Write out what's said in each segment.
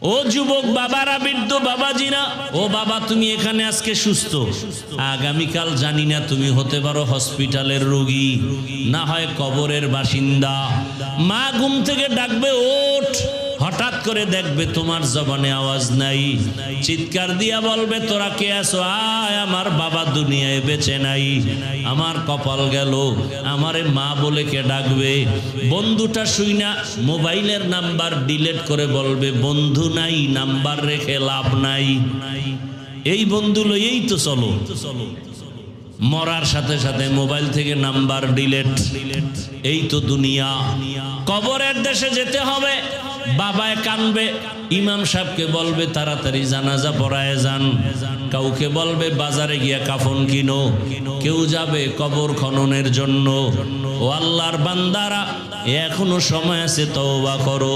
ও যুবক বাবারা, বৃদ্ধ বাবাজিরা, ও বাবা তুমি এখানে আজকে সুস্থ, আগামীকাল জানি না তুমি হতে পারো হসপিটালের রোগী, না হয় কবরের বাসিন্দা। মা ঘুম থেকে ডাকবে ওঠ, হঠাৎ করে দেখবে তোমার জবানে আওয়াজ নাই, চিৎকার দিয়া বলবে তোরা কে আছো? আয়, আমার বাবা দুনিয়ায় বেঁচে নাই, আমার কপাল গেল, আমারে মা বলে কে ডাকবে? বন্ধুটা শুইনা মোবাইলের নাম্বার ডিলিট করে বলবে বন্ধু নাই, নাম্বার রেখে লাভ নাই, এই বন্ধু লইয়েই তো চলো। মরার সাথে সাথে মোবাইল থেকে নাম্বার ডিলিট, এই তো দুনিয়া। কবরের দেশে যেতে হবে, বাবায় কানবে, ইমাম সাহেবকে বলবে তাড়াতাড়ি জানাজা পড়ায় যান, কাউকে বলবে বাজারে গিয়া কাফন কিনো, কেউ যাবে কবর খননের জন্য। ও আল্লাহর বান্দারা, এখনো সময় আছে, তওবা করো।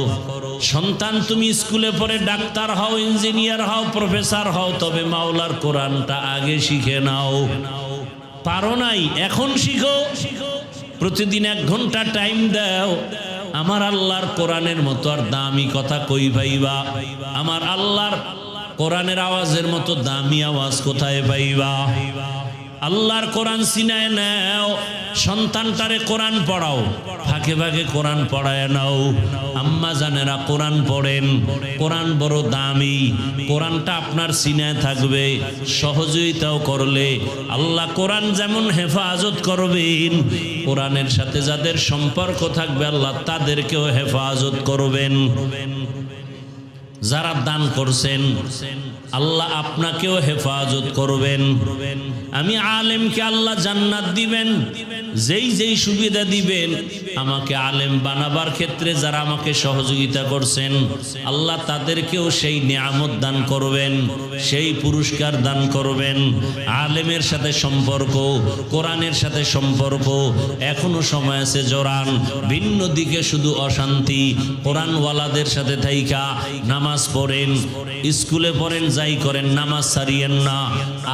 সন্তান তুমি স্কুলে পড়ে ডাক্তার হও, ইঞ্জিনিয়ার হও, প্রফেসর হও, তবে মাওলার কোরআনটা আগে শিখে নাও। পারো নাই, এখন শিখো, প্রতিদিন 1 ঘন্টা টাইম দাও। আমার আল্লাহর কোরআনের মতো আর দামি কথা কই পাইবা? আমার আল্লাহর কোরআনের আওয়াজের মতো দামি আওয়াজ কোথায় পাইবা? আল্লাহর কোরআন সিনায় নাও, সন্তানটারে কোরআন পড়াও, ফাঁকে ফাঁকে কোরআন পড়ায় নাও। আম্মা জানেরা কোরআন পড়েন, কোরআন বড় দামি, কোরআনটা আপনার সিনায় থাকবে। সহযোগিতাও করলে আল্লাহ কোরআন যেমন হেফাজত করবেন, কোরআনের সাথে যাদের সম্পর্ক থাকবে আল্লাহ তাদেরকেও হেফাজত করবেন। যারা দান করছেন আল্লাহ আপনাকেও হেফাজত করবেন। আমি আলেমকে আল্লাহ জান্নাত দিবেন, যেই যেই সুবিধা দিবেন আমাকে আলেম বানাবার ক্ষেত্রে যারা আমাকে সহযোগিতা করছেন আল্লাহ তাদেরকেও সেই নিয়ামত দান করবেন, সেই পুরস্কার দান করবেন। আলেমের সাথে সম্পর্ক, কোরআনের সাথে সম্পর্ক, এখনো সময় আছে জোরান। ভিন্ন দিকে শুধু অশান্তি, কোরআনওয়ালাদের সাথে থাইকা নামাজ পড়েন, স্কুলে পড়েন, যাই করেন নামাজ ছাড়িয়েন না।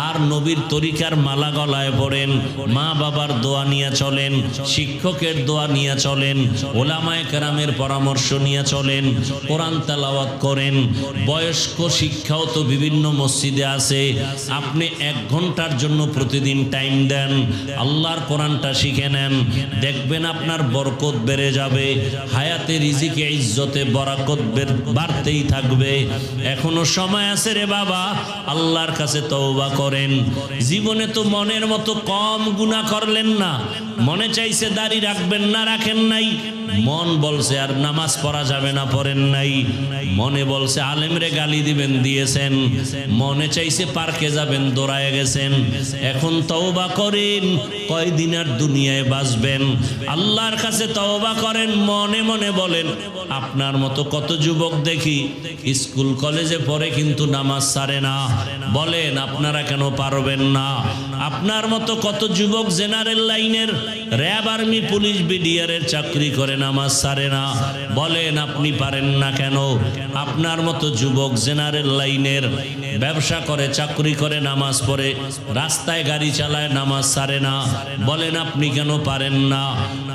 আর নবীর তরিকার মালা গলায় পড়েন, মা বাবার দোয়া নিয়ে চলেন, শিক্ষকের দোয়া নিয়ে চলেন, ওলামায়ে কেরামের পরামর্শ নিয়ে চলেন, কোরআন তেলাওয়াত করেন। বয়স্ক শিক্ষাও তো বিভিন্ন মসজিদে আছে, আপনি 1 ঘন্টার জন্য প্রতিদিন টাইম দেন, আল্লাহর কোরআনটা শিখে নেন, দেখবেন আপনার বরকত বেড়ে যাবে, হায়াতে রিজিকে ইজ্জতে বরকত বাড়তেই থাকবে। এখনো সময় আছে রে বাবা, আল্লাহর কাছে তওবা করেন। জীবনে তো মনের মতো কম গুনাহ করলেন না, মনে চাইছে দাড়ি রাখবেন না, রাখেন নাই, মন বলছে আর নামাজ পড়া যাবে না, পড়েন নাই, মনে বলছে আলেমরে গালি দিবেন, দিয়েছেন, মনে চাইছে পার্কে যাবেন, দৌড়ায় গেছেন। এখন তওবা করেন, কয়দিন আর দুনিয়ায় বাঁচবেন? আল্লাহর কাছে তওবা করেন, মনে মনে বলেন। আপনার মতো কত যুবক দেখি স্কুল কলেজে পড়ে কিন্তু নামাজ ছাড়ে না, বলেন আপনারা কেন পারবেন না? আপনার মতো কত যুবক জেনারেল লাইনের, র্যাব, আর্মি, পুলিশ, বিডিআরের চাকরি করে নামাজ ছাড়ে না, বলেন আপনি পারেন না কেন? আপনার মতো যুবক জেনারেল লাইনের ব্যবসা করে, চাকরি করে, নামাজ পড়ে, রাস্তায় গাড়ি চালায়, নামাজ ছাড়ে না, বলেন আপনি কেন পারেন না?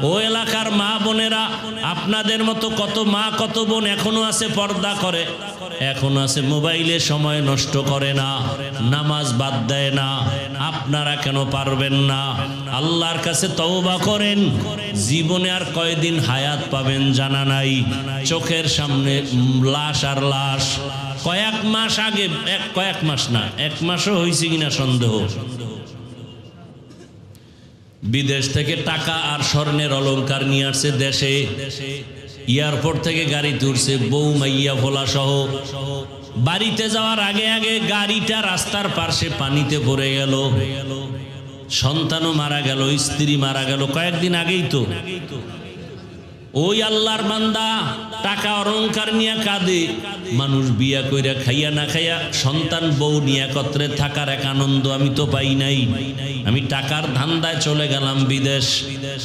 ও এলাকার মা বোনেরা, আপনাদের মতো কত মা কত বোন এখনো আছে পর্দা করে, এখন আছে মোবাইলে সময় নষ্ট করে না, নামাজ বাদ দেয় না, আপনারা কেন পারবেন না? আল্লাহর কাছে তওবা করেন। জীবনে আর কয়দিন হায়াত পাবেন জানা নাই, চোখের সামনে লাশ আর লাশ। কয়েক মাস আগে, কয়েক মাস না, 1 মাসও হয়েছে কিনা সন্দেহ, বিদেশ থেকে টাকা আর স্বর্ণের অলংকার নিয়ে আসছে দেশে, এয়ারপোর্ট থেকে গাড়ি তুলছে, বউ মাইয়া ভোলা সহ। বাড়িতে যাওয়ার আগে আগে গাড়িটা রাস্তার পাশে পানিতে পড়ে গেল, সন্তানও মারা গেল, স্ত্রী মারা গেল, কয়েকদিন আগেই তো। ওই আল্লাহর বান্দা টাকা অলংকার নিয়ে কাঁদে, মানুষ বিয়া কইরা খাইয়া না খাইয়া সন্তান বউ নিয়ে একত্রে থাকার এক আনন্দ আমি তো পাই নাই। আমি টাকার ধান্দায় চলে গেলাম বিদেশ,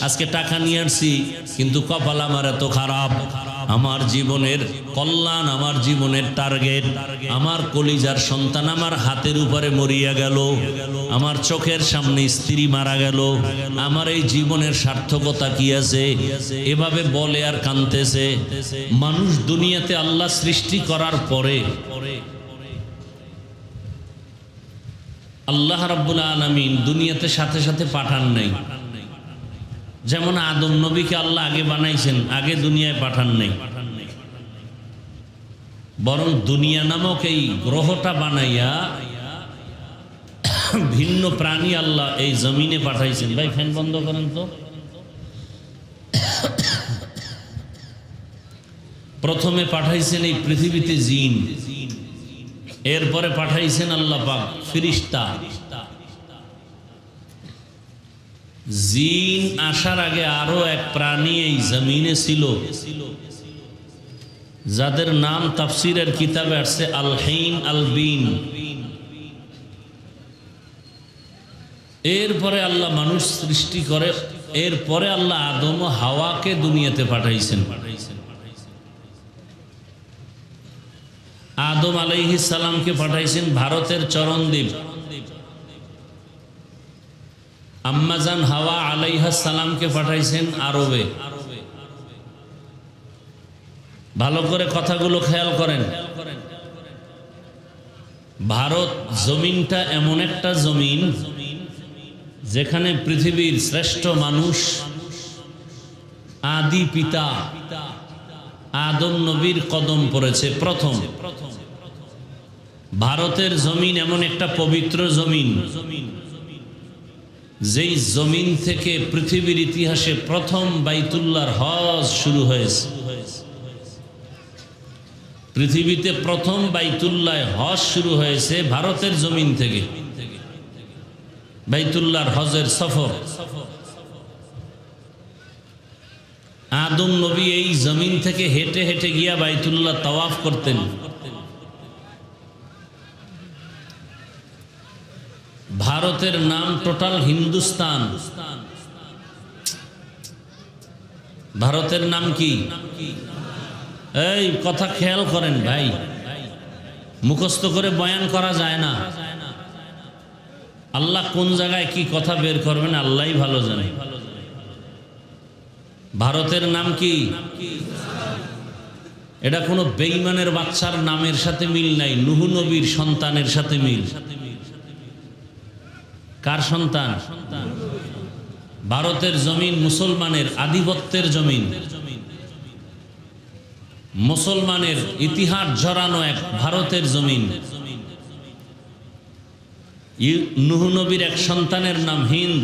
আজকে টাকা নিয়ে আসছি, কিন্তু কপাল আমার এত খারাপ, আমার জীবনের কল্যাণ, আমার জীবনের টার্গেট, আমার কলিজার সন্তান আমার হাতের উপরে মরিয়া গেল, আমার চোখের সামনে স্ত্রী মারা গেল, আমার এই জীবনের সার্থকতা কি আছে? এভাবে বলে আর কাঁদতেছে। মানুষ দুনিয়াতে আল্লাহ সৃষ্টি করার পরে আল্লাহ রাব্বুল আলামিন দুনিয়াতে সাথে সাথে পাঠান নাই। যেমন আদম নবীকে আল্লাহ আগে বানাইছেন, আগে দুনিয়ায় পাঠান নাই, বরং দুনিয়া নামক এই গ্রহটা বানাইয়া ভিন্ন প্রাণী আল্লাহ এই জমিনে পাঠাইছেন। ভাই ফ্যান বন্ধ করেন তো। প্রথমে পাঠাইছেন এই পৃথিবীতে জিন, এরপরে পাঠাইছেন আল্লাহ পাক ফেরেশতা। জিন আসার আগে আরো এক প্রাণী এই জমিনে ছিল, যাদের নাম তাফসীরের কিতাবে আসছে আল হিন আল বিন। এরপরে আল্লাহ মানুষ সৃষ্টি করে, এরপরে আল্লাহ আদম ও হাওয়াকে দুনিয়াতে পাঠাইছেন। আদম আলাইহিস সালামকে পাঠাইছেন ভারতের চরণদ্বীপ, আম্মাজান হাওয়া আলাইহিস সালামকে পাঠাইছেন আরবে। ভালো করে কথাগুলো খেয়াল করেন। ভারত জমিনটা এমন একটা জমিন যেখানে পৃথিবীর শ্রেষ্ঠ মানুষ আদি পিতা আদম নবীর কদম পড়েছে প্রথম। ভারতের জমিন এমন একটা পবিত্র জমিন, যেই জমিন থেকে পৃথিবীর ইতিহাসে প্রথম বাইতুল্লাহর হজ শুরু হয়েছে। পৃথিবীতে প্রথম বাইতুল্লাহ হজ শুরু হয়েছে ভারতের জমিন থেকে। বাইতুল্লাহর হজের সফর আদম নবী এই জমিন থেকে হেঁটে হেঁটে গিয়া বাইতুল্লাহ তাওয়াফ করতেন। ভারতের নাম টোটাল হিন্দুস্তান। ভারতের নাম কি? এই কথা খেয়াল করেন ভাই, মুখস্থ করে বয়ান করা যায় না। আল্লাহ কোন জায়গায় কি কথা বের করবেন আল্লাহই ভালো জানে। ভারতের নাম কি? এটা কোনো বেঈমানের বাচ্চার নামের সাথে মিল নাই, নূহ নবীর সন্তানের সাথে মিল। কার সন্তান? ভারতের জমিন মুসলমানের আধিপত্যের জমিন, মুসলমানের ইতিহাস জড়ানো এক ভারতের জমিন। নূহ নবীর এক সন্তানের নাম হিন্দ,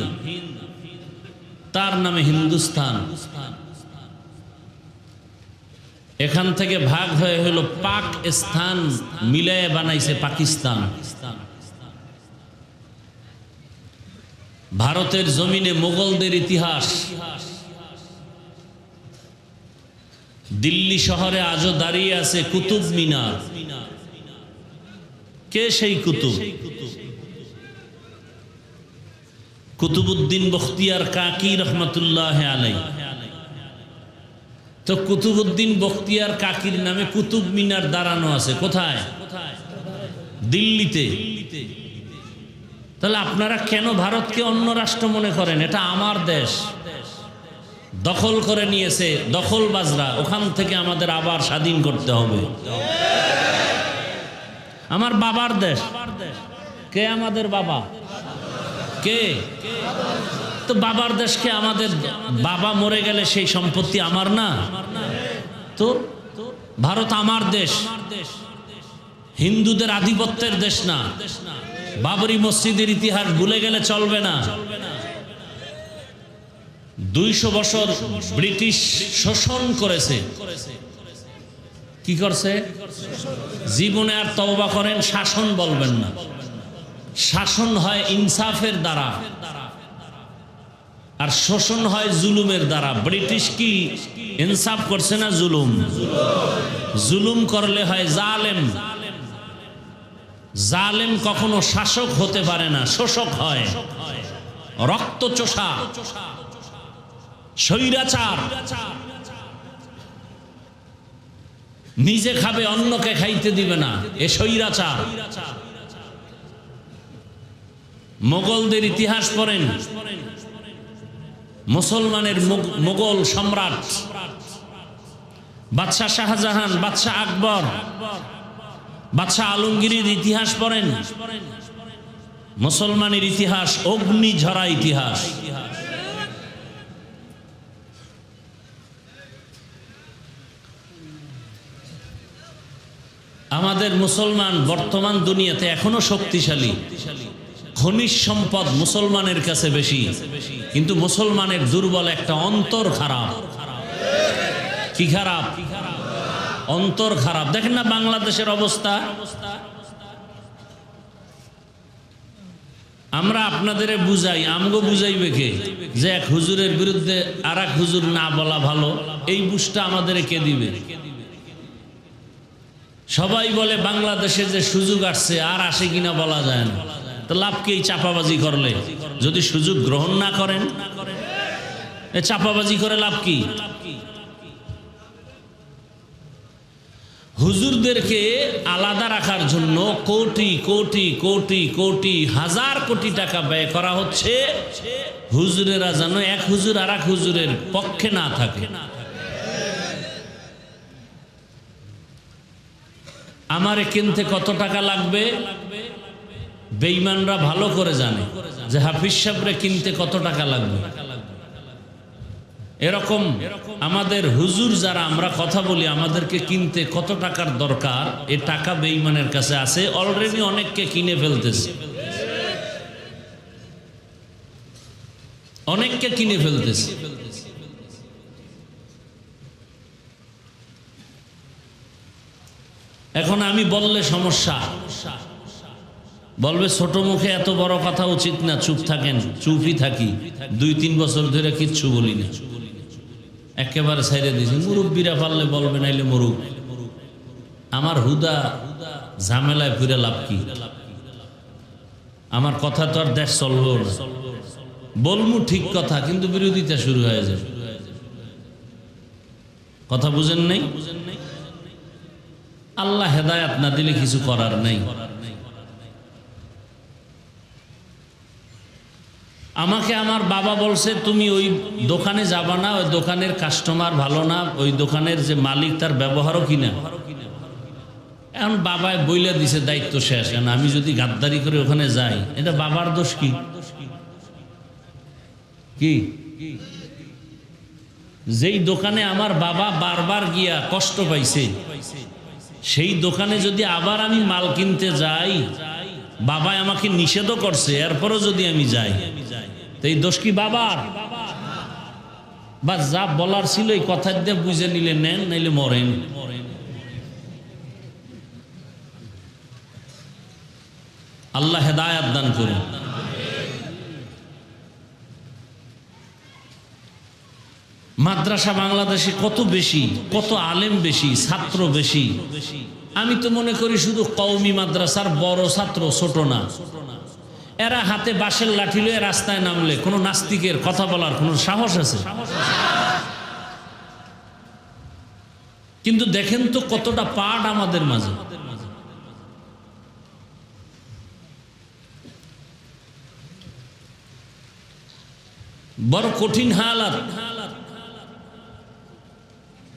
তার নামে হিন্দুস্তান। এখান থেকে ভাগ হয়ে হলো পাকিস্তান, মিলায়ে বানাইছে পাকিস্তান। ভারতের জমিনে মোগলদের ইতিহাস। দিল্লি শহরে আজও দাঁড়িয়ে আছে কুতুব মিনার। কে সেই কুতুব? কুতুবউদ্দিন বখতিয়ার কাকি রহমতুল্লাহ আলাইহি। তো কুতুবউদ্দিন বখতিয়ার কাকির নামে কুতুব মিনার দাঁড়ানো আছে কোথায়? দিল্লিতে। তাহলে আপনারা কেন ভারতকে অন্য রাষ্ট্র মনে করেন? এটা আমার দেশ, দখল করে নিয়েছে দখলবাজরা। ওখান থেকে আমাদের আবার স্বাধীন করতে হবে। আমার বাবার দেশ। কে আমাদের বাবা? কে? তো বাবার দেশকে আমাদের বাবা মরে গেলে সেই সম্পত্তি আমার না? তো ভারত আমার দেশ, হিন্দুদের আধিপত্যের দেশ না। বাবরি মসজিদের ইতিহাস ভুলে গেলে চলবে না। 200 বছর ব্রিটিশ শোষণ করেছে। কি করছে? জীবনে আর তওবা করেন, শাসন বলবেন না। শাসন হয় ইনসাফের দ্বারা, আর শোষণ হয় জুলুমের দ্বারা। ব্রিটিশ কি ইনসাফ করছে না জুলুম? জুলুম করলে হয় জালেম। জালেম কখনো শাসক হতে পারে না, শোষক হয়। রক্তচোষা, স্বৈরাচার। নিজে খাবে, অন্যকে খাইতে দিবে না, এ স্বৈরাচার। মোগলদের ইতিহাস পড়েন, মুসলমানের মোগল সম্রাট বাদশাহ শাহজাহান, বাদশাহ আকবর, বাদশাহ আলমগীরের ইতিহাস পড়েন। মুসলমানের ইতিহাস অগ্নিঝরা ইতিহাস। আমাদের মুসলমান বর্তমান দুনিয়াতে এখনো শক্তিশালী, খনিজ সম্পদ মুসলমানের কাছে বেশি, কিন্তু মুসলমানের দুর্বল একটা অন্তর খারাপ। কি খারাপ? অন্তর খারাপ। দেখেন না বাংলাদেশের অবস্থা। আমরা আপনাদের বুঝাই, আমগো বুঝাইবে কে যে এক হুজুরের বিরুদ্ধে আর এক হুজুর না বলা ভালো, এই বুঝটা আমাদের কে দিবে? সবাই বলে বাংলাদেশে যে সুযোগ আসছে, আর আসে কিনা বলা যায় না। তো লাভ কি এই চাপাবাজি করলে? যদি সুযোগ গ্রহণ না করেন, চাপাবাজি করে লাভ কি? হুজুরদেরকে আলাদা রাখার জন্য কোটি কোটি কোটি কোটি হাজার কোটি টাকা ব্যয় করা হচ্ছে। হুজুরেরা যেন এক হুজুর আর এক হুজুরের পক্ষে না থাকে। আমারে কিনতে কত টাকা লাগবে বেঈমানরা ভালো করে জানে, যে হাফিজ সাহেবরে কিনতে কত টাকা লাগবে। এরকম আমাদের হুজুর যারা আমরা কথা বলি, আমাদেরকে কিনতে কত টাকার দরকার, এ টাকা বেঈমানের কাছে আছে। অলরেডি অনেককে কিনে ফেলতেছে, অনেককে কিনে ফেলতেছে। এখন আমি বললে সমস্যা, বলবে ছোট মুখে এত বড় কথা উচিত না, চুপ থাকেন। চুপই থাকি, 2-3 বছর ধরে কিচ্ছু বলি না, একেবারে ছাইড়ে দিয়েছি। মুরব্বীরা পারলে বলবে, নাইলে মরুক। আমার হুদা ঝামেলায় ফিরে লাভ কি? আমার কথা তো আর দেশ চলবেও না। বলমু ঠিক কথা, কিন্তু বিরোধিতা শুরু হয়ে যাবে। কথা বুঝেন নাই? আল্লাহ হেদায়াত না দিলে কিছু করার নাই। আমাকে আমার বাবা বলছে, তুমি ওই দোকানে যাবা না, ওই দোকানের কাস্টমার ভালো না, ওই দোকানের যে মালিক তার ব্যবহারও কিনা। এখন বাবায় বইলা দিছে, দায়িত্ব শেষ। কেন আমি যদি গাদ্দারি করে ওখানে যাই, এটা বাবার দোষ কি? কি যেই দোকানে আমার বাবা বারবার গিয়া কষ্ট পাইছে, সেই দোকানে যদি আবার আমি মাল কিনতে যাই, বাবা আমাকে নিষেধও করছে, এরপরও যদি আমি যাই, তো এই দোষ কি বাবার? বা যা বলার ছিল এই কথা দিয়ে বুঝে নিলে নেন, নাইলে মরেন। আল্লাহ হেদায়াত দান করুন। মাদ্রাসা বাংলাদেশে কত বেশি, কত আলেম বেশি, ছাত্র বেশি। আমি তো মনে করি শুধু কওমি মাদ্রাসার বড় ছাত্র, ছোট না। এরা হাতে বাঁশের লাঠি লয়ে রাস্তায় নামলে কোনো নাস্তিকের কথা বলার কোনো সাহস আছে? কিন্তু দেখেন তো কতটা পাঠ আমাদের মাঝে। বড় কঠিন হালাত,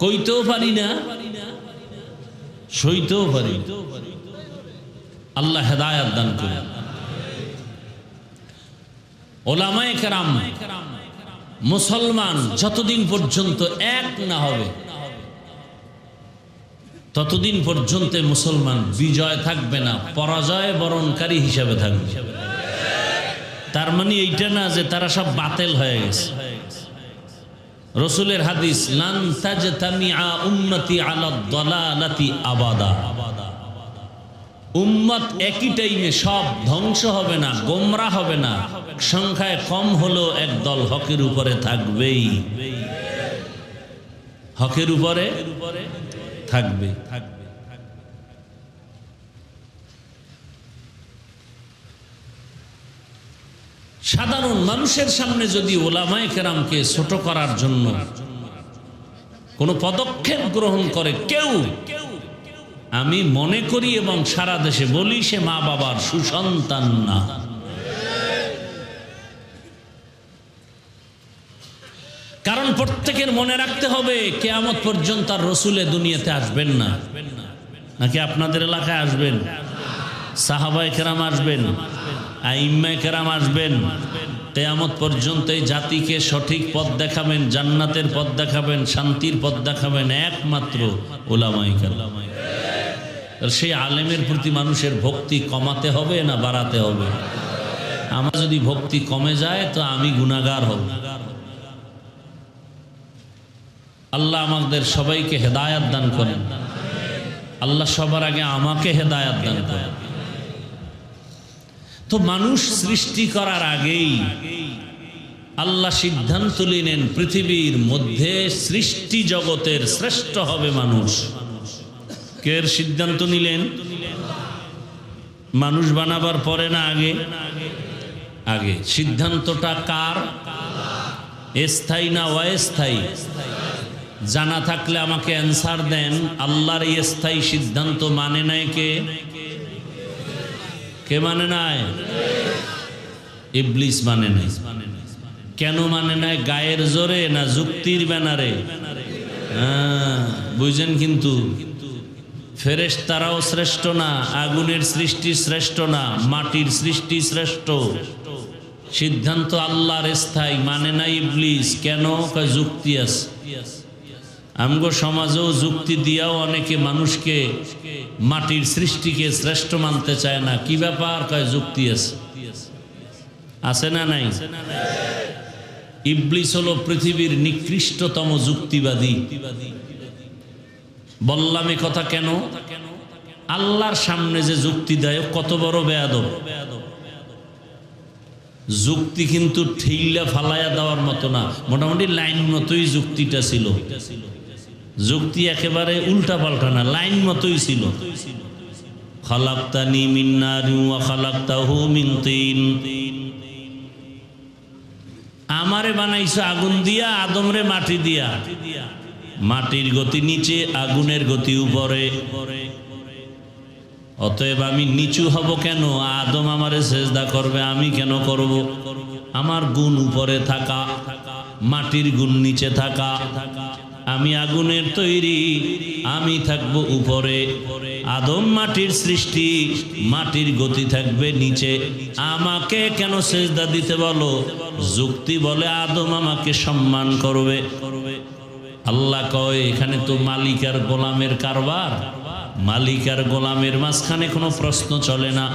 কইতেও পারি না, সইতেও পারি। আল্লাহ হেদায়াত দান করুন। ওলামায়ে কেরাম, মুসলমান যতদিন পর্যন্ত এক না হবে, ততদিন পর্যন্ত মুসলমান বিজয় থাকবে না, পরাজয় বরণকারী হিসাবে থাকবে। তার মানে এইটা না যে তারা সব বাতিল হয়ে গেছে। রসুলের হাদিস, লান তাজতামিআ উম্মতি আলা দালালাতি আবাদা। উম্মত একই টাইমে সব ধ্বংস হবে না, গোমরা হবে না, সংখ্যায় কম হলেও একদল হকের উপরে থাকবেই, হকের উপরে থাকবে। সাধারণ মানুষের সামনে যদি ওলামায়ে কেরামকে ছোট করার জন্য কোনো পদক্ষেপ গ্রহণ করে কেউ, আমি মনে করি এবং সারা দেশে বলি সে মা বাবার সুসন্তান না। কারণ প্রত্যেকের মনে রাখতে হবে কিয়ামত পর্যন্ত আর রসুলে দুনিয়াতে আসবেন না। নাকি আপনাদের এলাকায় আসবেন? সাহাবায়ে কেরাম আসবেন, আইম্মায়ে কেরাম আসবেন। কিয়ামত পর্যন্ত এই জাতিকে সঠিক পথ দেখাবেন, জান্নাতের পথ দেখাবেন, শান্তির পথ দেখাবেন একমাত্র উলামায়ে কেরাম। সেই আলেমের প্রতি মানুষের ভক্তি কমাতে হবে না বাড়াতে হবে? আমার যদি ভক্তি কমে যায় তো আমি গুনাহগার হব। আল্লাহ আমাদের সবাইকে হেদায়েত দান করেন। আল্লাহ সবার আগে আমাকে হেদায়েত দান করেন। তো মানুষ সৃষ্টি করার আগেই আল্লাহ সিদ্ধান্ত নিলেন পৃথিবীর মধ্যে সৃষ্টি জগতের শ্রেষ্ঠ হবে মানুষ। কে সিদ্ধান্ত নিলেন? মানুষ বানাবার পরে না আগে? আগে। সিদ্ধান্তটা কার? স্থায়ী না অস্থায়ী? জানা থাকলে আমাকে অ্যান্সার দেন। আল্লাহর এই স্থায়ী সিদ্ধান্ত মানে নাই কে? কে মানে নাই? ইবলিস মানে নাই। কেন মানে নাই? গায়ের জোরে না যুক্তির ব্যানারে? বুঝেন কিন্তু ফেরেশতারাও শ্রেষ্ঠ না, আগুনের সৃষ্টি শ্রেষ্ঠ না, মাটির সৃষ্টি শ্রেষ্ঠ। সিদ্ধান্ত আল্লাহর স্থায়ী, মানে না ইবলিস। কেন? যুক্তি আছে। আমগো সমাজেও যুক্তি দিয়াও অনেকে মানুষকে মাটির সৃষ্টিকে শ্রেষ্ঠ মানতে চায় না। কি ব্যাপার? কয় যুক্তি আছে না নাই? ইবলিস হলো পৃথিবীর নিকৃষ্টতম যুক্তিবাদী। বললাম এ কথা কেন? আল্লাহর সামনে যে যুক্তি দেয় কত বড় বেয়াদব। যুক্তি কিন্তু ঠেইলা ফালাইয়া দেওয়ার মতো না, মোটামুটি লাইন মতোই যুক্তিটা ছিল। যুক্তি একেবারে উল্টা পাল্টা না, লাইন মতোই ছিল। খালাকতানি মিন নারিন ওয়া খালাকতাহু মিন তিন। আমারে বানাইছো আগুন দিয়া, আদমরে মাটি দিয়া। মাটির গতি নিচে, আগুনের গতি উপরে। অতএব আমি নিচু হব কেন? আদম আমারে সেজদা করবে, আমি কেন করব? আমার গুণ উপরে থাকা, মাটির গুণ নিচে থাকা। আমি আগুনের তৈরি, আমি থাকবো উপরে। আদম মাটির সৃষ্টি, মাটির গতি থাকবে নিচে। আমাকে কেন সেজদা দিতে বলো? যুক্তি বলে আদম আমাকে সম্মান করবে। আল্লাহ কয় এখানে তো মালিক আর গোলামের কারবার। মালিক আর গোলামের মাঝখানে কোনো প্রশ্ন চলে না।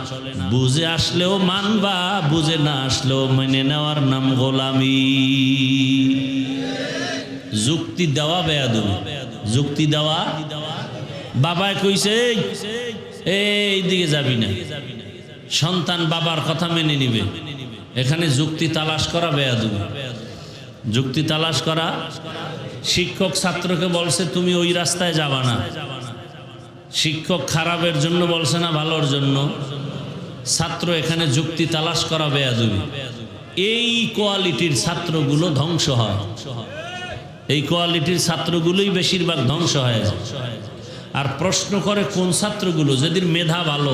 বুঝে আসলেও মানবা, বুঝে না আসলেও মেনে নেওয়ার নাম গোলামি। যুক্তি দেওয়া বেয়াদবি। যুক্তি দেওয়া। বাবায় কইছে এই দিকে যাবি না, সন্তান বাবার কথা মেনে নিবে। এখানে যুক্তি তালাশ করা বেয়াদবি। যুক্তি তালাশ করা। শিক্ষক ছাত্রকে বলছে তুমি ওই রাস্তায় যাবা না। শিক্ষক খারাপের জন্য বলছে না ভালোর জন্য? ছাত্র এখানে যুক্তি তালাশ করা বেয়াদবি। এই কোয়ালিটির ছাত্রগুলো ধ্বংস হয়। এই কোয়ালিটির ছাত্রগুলোই বেশিরভাগ ধ্বংস হয়। আর প্রশ্ন করে কোন ছাত্রগুলো? যাদের মেধা ভালো,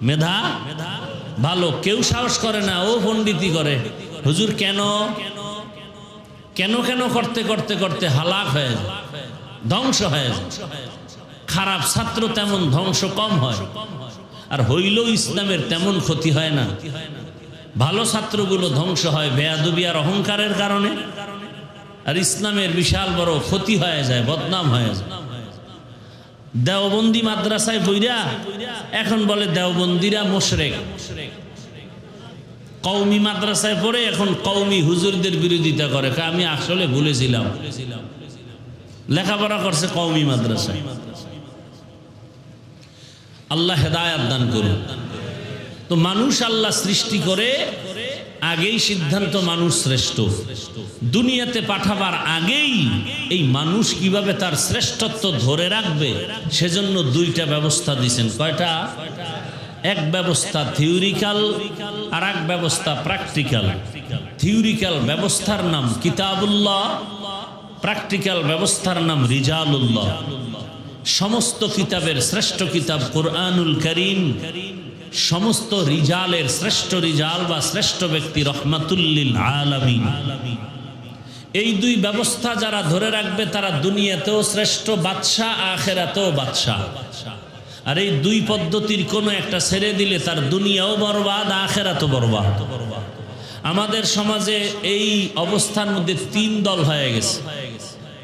মেধা ভালো। কেউ সাহস করে না, ও পণ্ডিতি করে। হুজুর কেন কেন কেন করতে করতে করতে হালাক হয়ে যায়, ধ্বংস হয়ে যায়। খারাপ ছাত্র তেমন ধ্বংস কম হয়, আর হইলেও ইসলামের তেমন ক্ষতি হয় না। ভালো ছাত্রগুলো ধ্বংস হয় বেয়াদবি আর অহংকারের কারণে, আর ইসলামের বিশাল বড় ক্ষতি হয়ে যায়, বদনাম হয়ে যায়। দেওবন্দি মাদ্রাসায় বইরা এখন বলে দেওবন্দিরা মুশরিক। কওমি মাদ্রাসায় পড়ে এখন কওমি হুজুরদের বিরোধিতা করে। আমি আসলে ভুলেছিলাম, লেখাপড়া করছে কওমি মাদ্রাসায়। আল্লাহ হেদায়েত দান করুন। তো মানুষ আল্লাহ সৃষ্টি করে আগেই সিদ্ধান্ত মানুষ শ্রেষ্ঠ। দুনিয়াতে পাঠাবার আগেই এই মানুষ কিভাবে তার শ্রেষ্ঠত্ব ধরে রাখবে সেজন্য দুইটা ব্যবস্থা দিয়েছেন। কয়টা? এক ব্যবস্থা থিওরিক্যাল, আর এক ব্যবস্থা প্র্যাকটিক্যাল। থিওরিক্যাল ব্যবস্থার নাম কিতাবুল্লাহ, প্র্যাকটিক্যাল ব্যবস্থার নাম রিজালুল্লাহ। সমস্ত কিতাবের শ্রেষ্ঠ কিতাব কুরআনুল কারীম, সমস্ত রিজালের শ্রেষ্ঠ রিজাল বা শ্রেষ্ঠ ব্যক্তি রহমাতুল লিল আলামিন। এই দুই ব্যবস্থা যারা ধরে রাখবে তারা দুনিয়াতেও শ্রেষ্ঠ বাদশা, আখিরাতেও বাদশা। আর এই দুই পদ্ধতির কোনো একটা ছেড়ে দিলে তার দুনিয়াও বরবাদ, আখিরাতও বরবাদ। আমাদের সমাজে এই অবস্থার মধ্যে তিন দল হয়ে গেছে।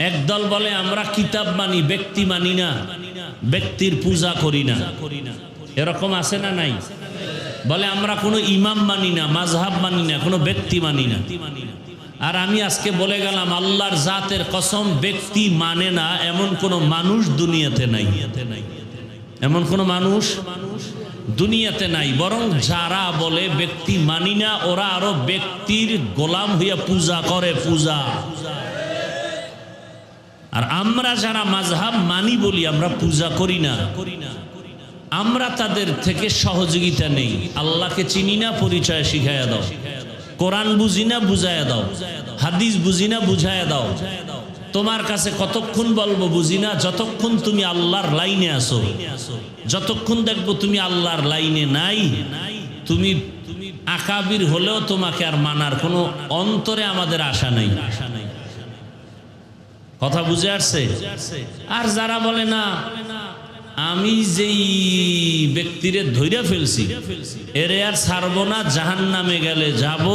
এক দল বলে আমরা কিতাব মানি, ব্যক্তি মানি না, ব্যক্তির পূজা করি না। এরকম আছে না নাই? বলে আমরা কোনো ইমাম মানি না, মাযহাব মানি না, কোনো ব্যক্তি মানি না। আর আমি আজকে বলে গেলাম আল্লাহর জাতের কসম, ব্যক্তি মানে না এমন কোনো মানুষ দুনিয়াতে নাই। এমন কোনো মানুষ দুনিয়াতে নাই। বরং যারা বলে ব্যক্তি মানি না, ওরা আরো ব্যক্তির গোলাম হইয়া পূজা করে, পূজা। আর আমরা যারা মাযহাব মানি বলি আমরা পূজা করি না, আমরা তাদের থেকে সহযোগিতা নেই। আল্লাহকে চিনি না, পরিচয় শিখাইয়া দাও। কোরআন বুঝি না, বুঝাইয়া দাও। হাদিস বুঝি না, বুঝাইয়া দাও। তোমার কাছে কতক্ষণ বলবো বুঝি না, যতক্ষণ তুমি আল্লাহর লাইনে আসো। যতক্ষণ দেখবো তুমি আল্লাহর লাইনে নাই, তুমি আকাবির হলেও তোমাকে আর মানার কোনো অন্তরে আমাদের আশা নাই। কথা বুঝে আসছে? আর যারা বলে না আমি যেই ব্যক্তিরে ধইরা ফেলছি এরে আর ছাড়বো না, জাহান্নামে গেলে যাব,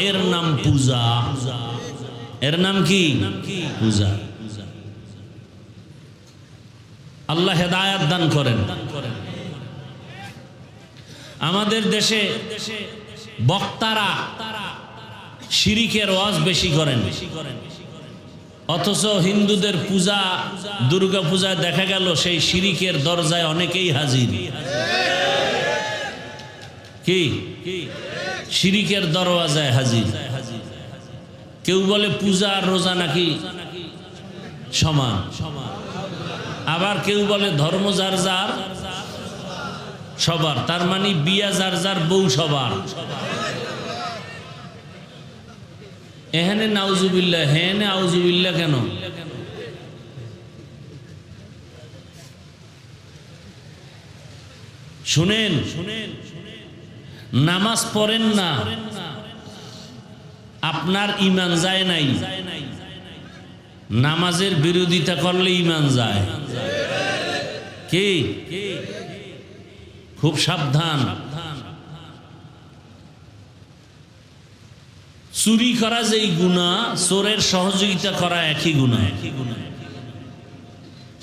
এর নাম পূজা। এর নাম কি? পূজা। আল্লাহ হেদায়াত দান করেন। আমাদের দেশে বক্তারা শিরিকের ওয়াজ বেশি করেন, অথচ হিন্দুদের পূজা, দুর্গা পূজায় দেখা গেল সেই শিরিকের দরজায় অনেকেই হাজির। কি শিরিকের দরওয়াজায় হাজির। কেউ বলে পূজা আর রোজা নাকি সমান, আবার কেউ বলে ধর্ম যার যার সবার, তার মানে বিয়া যার যার, বউ সবার। এখানে নাউজুবিল্লাহ, হেনে আউজুবিল্লাহ কেন? শুনেন, নামাজ পড়েন না, আপনার ঈমান যায় নাই। নামাজের বিরোধিতা করলে ঈমান যায়। কি? খুব সাবধান। চুরি করা যেই গুনাহ, চোরের সহযোগিতা করা একই গুনাহ।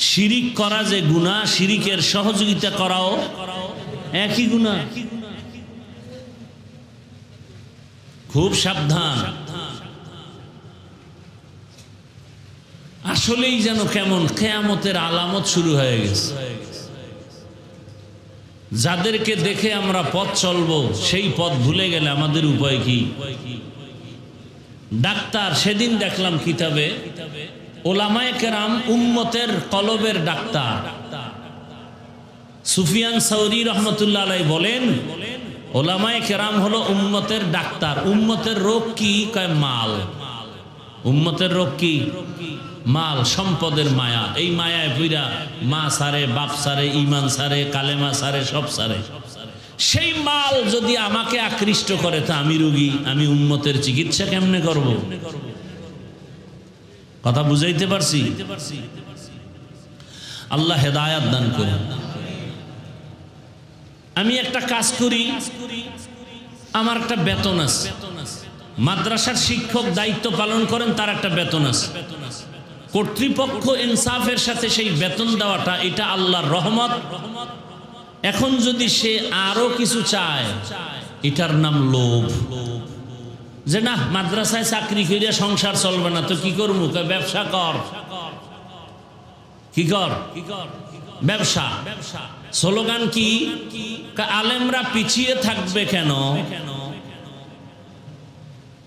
শিরিক করা যে গুনাহ, শিরিকের সহযোগিতা করাও একই গুনাহ। খুব সাবধান। আসলেই যেন কেমন কিয়ামতের আলামত শুরু হয়ে গেছে। যাদেরকে দেখে আমরা পথ চলবো সেই পথ ভুলে গেলে আমাদের উপায় কি? ডাক্তার, সেদিন দেখলাম কিতাবে, ওলামায়ে কেরাম উম্মতের কলবের ডাক্তার। সুফিয়ান সাউরি রহমতুল্লাহ আলাইহি বলেন ওলামায়ে কেরাম হলো উম্মতের ডাক্তার। উম্মতের রোগ কি? কয় মাল। উম্মতের রোগ কি? মাল, সম্পদের মায়া। এই মায়ায় পুরা মা সারে, বাপ সারে, ঈমান সারে, কালেমা সারে, সব সারে। সেই মাল যদি আমাকে আকৃষ্ট করে তা আমি রোগী, আমি উম্মতের চিকিৎসা কেমনে করব? কথা বুঝাইতে পারছি? আল্লাহ হেদায়াত দান করেন। আমি একটা কাজ করি, আমার একটা বেতন আছে। মাদ্রাসার শিক্ষক দায়িত্ব পালন করেন, তার একটা বেতন আছে। কর্তৃপক্ষ ইনসাফের সাথে সেই বেতন দেওয়াটা, এটা আল্লাহর রহমত। এখন যদি সে আরো কিছু চায়, এটার নাম লোভ। যে না, মাদ্রাসায় চাকরি করিয়া সংসার চলবে না, তো কি করবো? ব্যবসা কর। কি কর? ব্যবসা। স্লোগান কি? আলেমরা পিছিয়ে থাকবে কেন?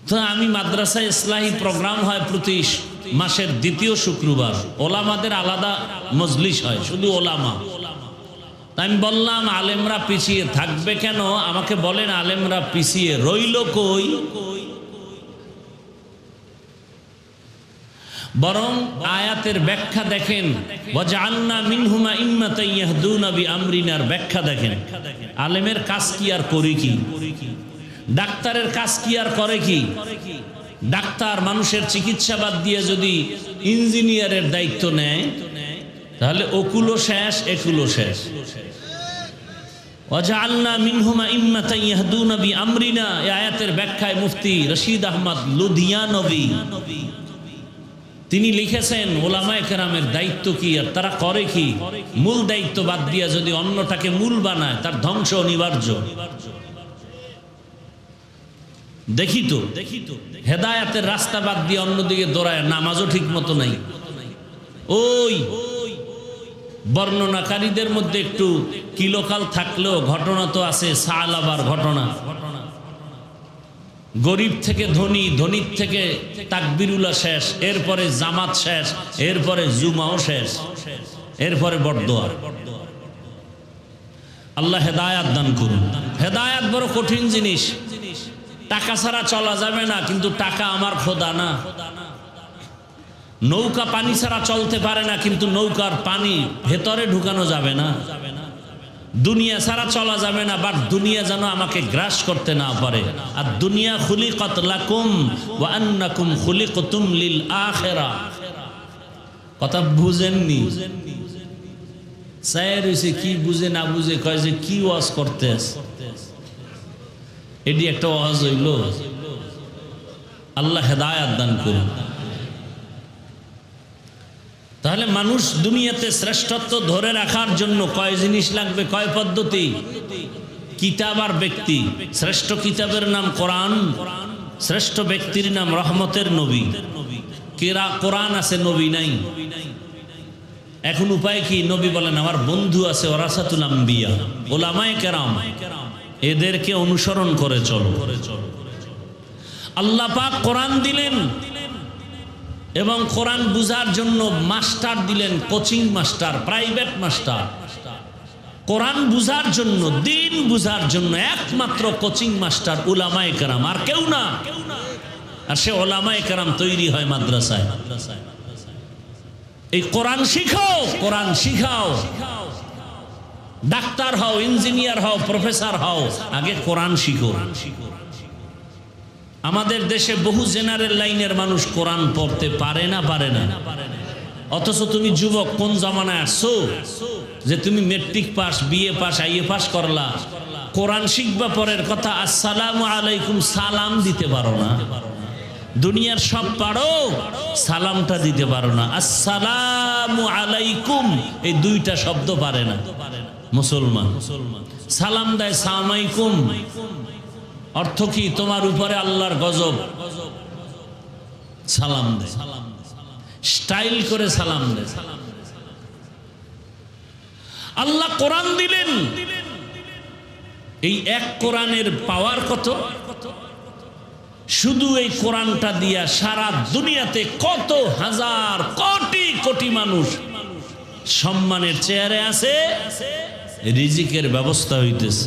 তো আমি মাদ্রাসায় ইসলাহি প্রোগ্রাম হয় প্রতি মাসের দ্বিতীয় শুক্রবার, ওলামাদের আলাদা মজলিস হয়, শুধু ওলামা। আমি বললাম আলেমরা পিছিয়ে থাকবে কেন? আমাকে বলেন আলেমরা পিছিয়ে রইল কই? বরং আয়াতের ব্যাখ্যা দেখেন, ওয়াজআলনা মিনহুমা ইম্মাতান ইয়াহদুনা বিআমরিনার ব্যাখ্যা দেখেন। আলেমের কাজ কি আর করে কি? ডাক্তারের কাজ কি আর করে কি? ডাক্তার মানুষের চিকিৎসা বাদ দিয়ে যদি ইঞ্জিনিয়ারের দায়িত্ব নেয় তাহলে ওকুলো শেষ, একুলো শেষ। ওয়াজআলনা মিনহুমা ইম্মাতান ইয়াহদুনা বিআমরিনা, এই আয়াতের ব্যাখ্যায় মুফতি রশিদ আহমদ লুধিয়ানবী তিনি লিখেছেন ওলামায়ে কেরামের দায়িত্ব কি আর তারা করে কি। মূল দায়িত্ব বাদ দিয়ে যদি অন্যটাকে মূল বানায় তার ধ্বংস অনিবার্য। দেখি তো হেদায়েতের রাস্তা বাদ দিয়ে অন্যদিকে দৌড়ায়, নামাজও ঠিক মতো নাই। ওই বর্ণনাকারীদের মধ্যে একটু কিলোকাল থাকলেও ঘটনা তো আছে, সালাবার ঘটনা। গরিব থেকে ধনী, ধনীর থেকে তাকবিরুল্লাহ শেষ, এরপরে জামাত শেষ, এরপরে জুমাও শেষ, এরপরে বড়দোয়া। আল্লাহ হেদায়াত দান করুন। হেদায়াত বড় কঠিন জিনিস। টাকা ছাড়া চলা যাবে না, কিন্তু টাকা আমার খোদা না। নৌকা পানি ছাড়া চলতে পারে না, কিন্তু নৌকার পানি ভেতরে ঢুকানো যাবে না। দুনিয়া ছাড়া চলা যাবে না, বাট দুনিয়া যেন আমাকে গ্রাস করতে না পারে। আর দুনিয়া খুলিকাত লাকুম ওয়া আন্নাকুম খুলিকতুম লিল আখিরা। কথা বুঝেননি? স্যার হইছে কি বুঝে না বুঝে কয় যে কি ওয়াজ করতেছ, এটি একটা ওয়াজ হইল। আল্লাহ হেদায়াত দান করুন। তাহলে মানুষ দুনিয়াতে শ্রেষ্ঠত্ব ধরে রাখার জন্য কয় জিনিস লাগবে, কয় পদ্ধতি? কিতাব আর ব্যক্তি। শ্রেষ্ঠ কিতাবের নাম কোরআন, শ্রেষ্ঠ ব্যক্তির নাম রহমতের নবী। কোরআন আছে, নবী নাই। এখন উপায় কি? নবী বলেন আমার বন্ধু আছে, ওরাসাতুল আম্বিয়া, ওলামায়ে কেরাম, এদেরকে অনুসরণ করে চলো। আল্লাহ পাক কোরআন দিলেন এবং কোরআন বুঝার জন্য মাস্টার দিলেন, কোচিং মাস্টার, প্রাইভেট মাস্টার। কোরআন বুঝার জন্য, দিন বুঝার জন্য একমাত্র কোচিং মাস্টার উলামায়ে কেরাম, আর কেউ না। আর সে উলামায়ে কেরাম তৈরি হয় মাদ্রাসায়। এই কোরআন শিখাও, কোরআন শিখাও। ডাক্তার হও, ইঞ্জিনিয়ার হও, প্রফেসর হও, আগে কোরআন শিখো। আমাদের দেশে বহু জেনারেল লাইনের মানুষ কোরআন পড়তে পারে না। অথচ তুমি যুবক, কোন জামানায় আসছো যে তুমি matric pass, BA pass, IA pass করলা, কোরআন শিখবা পরের কথা, আসসালামু আলাইকুম সালাম দিতে পারো না। দুনিয়ার সব পারো, সালামটা দিতে পারো না। আসসালামু আলাইকুম এই দুইটা শব্দ পারে না মুসলমান। সালাম দেয় সালামাইকুম, অর্থ কি? তোমার উপরে আল্লাহর গজব। সালাম দেয়, স্টাইল করে সালাম দেয়। আল্লাহ কোরআন দিলেন, এই এক কোরআনের পাওয়ার কত! শুধু এই কোরআনটা দিয়া সারা দুনিয়াতে কত হাজার কোটি কোটি মানুষ সম্মানের চেয়ারে আছে, রিজিকের ব্যবস্থা হইতেছে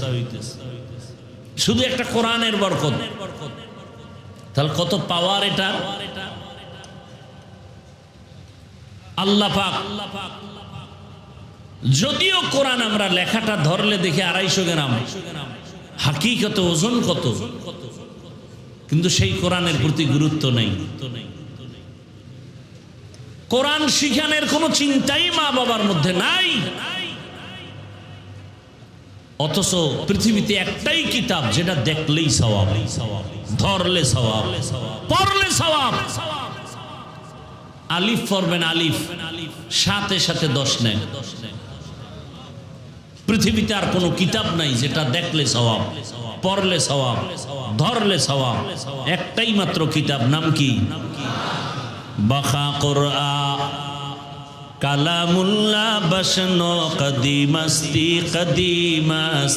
শুধু একটা কোরআনের বরকত। তাহলে কত পাওয়ার এটা! আল্লাহ পাক, যদিও কোরআন আমরা লেখাটা ধরলে দেখে 250 গ্রাম, হাকিকত ওজন কত, কিন্তু সেই কোরআনের প্রতি গুরুত্ব নেই। কোরআন শিখানোর কোনো চিন্তাই মা বাবার মধ্যে নাই। অথচ পৃথিবীতে একটাই কিতাব যেটা দেখলেই সওয়াব, ধরলে সওয়াব, পড়লে সওয়াব। আলিফ পড়বেন, আলিফ সাথে সাথে 10 নেয়। পৃথিবীতে আর কোনো কিতাব নাই যেটা দেখলে সওয়াব, পড়লে সওয়াব, ধরলে সওয়াব। একটাই মাত্র কিতাব, নাম কি? বাখা কোরআন কালামুল্লাহ বসনো কদিমস্তি কদিমাস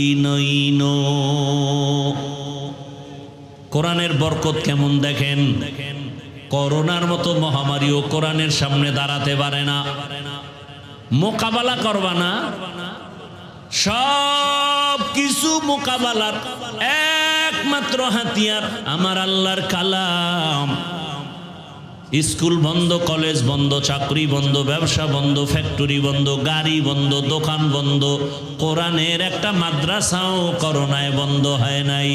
ইনো ইনো। কোরআনের বরকত কেমন দেখেন! করোনার মতো মহামারীও কোরআনের সামনে দাঁড়াতে পারে না। মোকাবেলা করবা না, সব কিছু মোকাবেলার একমাত্র হাতিয়ার আমার আল্লাহর কালাম। স্কুল বন্ধ, কলেজ বন্ধ, চাকরি বন্ধ, ব্যবসা বন্ধ, ফ্যাক্টরি বন্ধ, গাড়ি বন্ধ, দোকান বন্ধ, কোরআনের একটা মাদ্রাসাও করোনায় বন্ধ হয় নাই।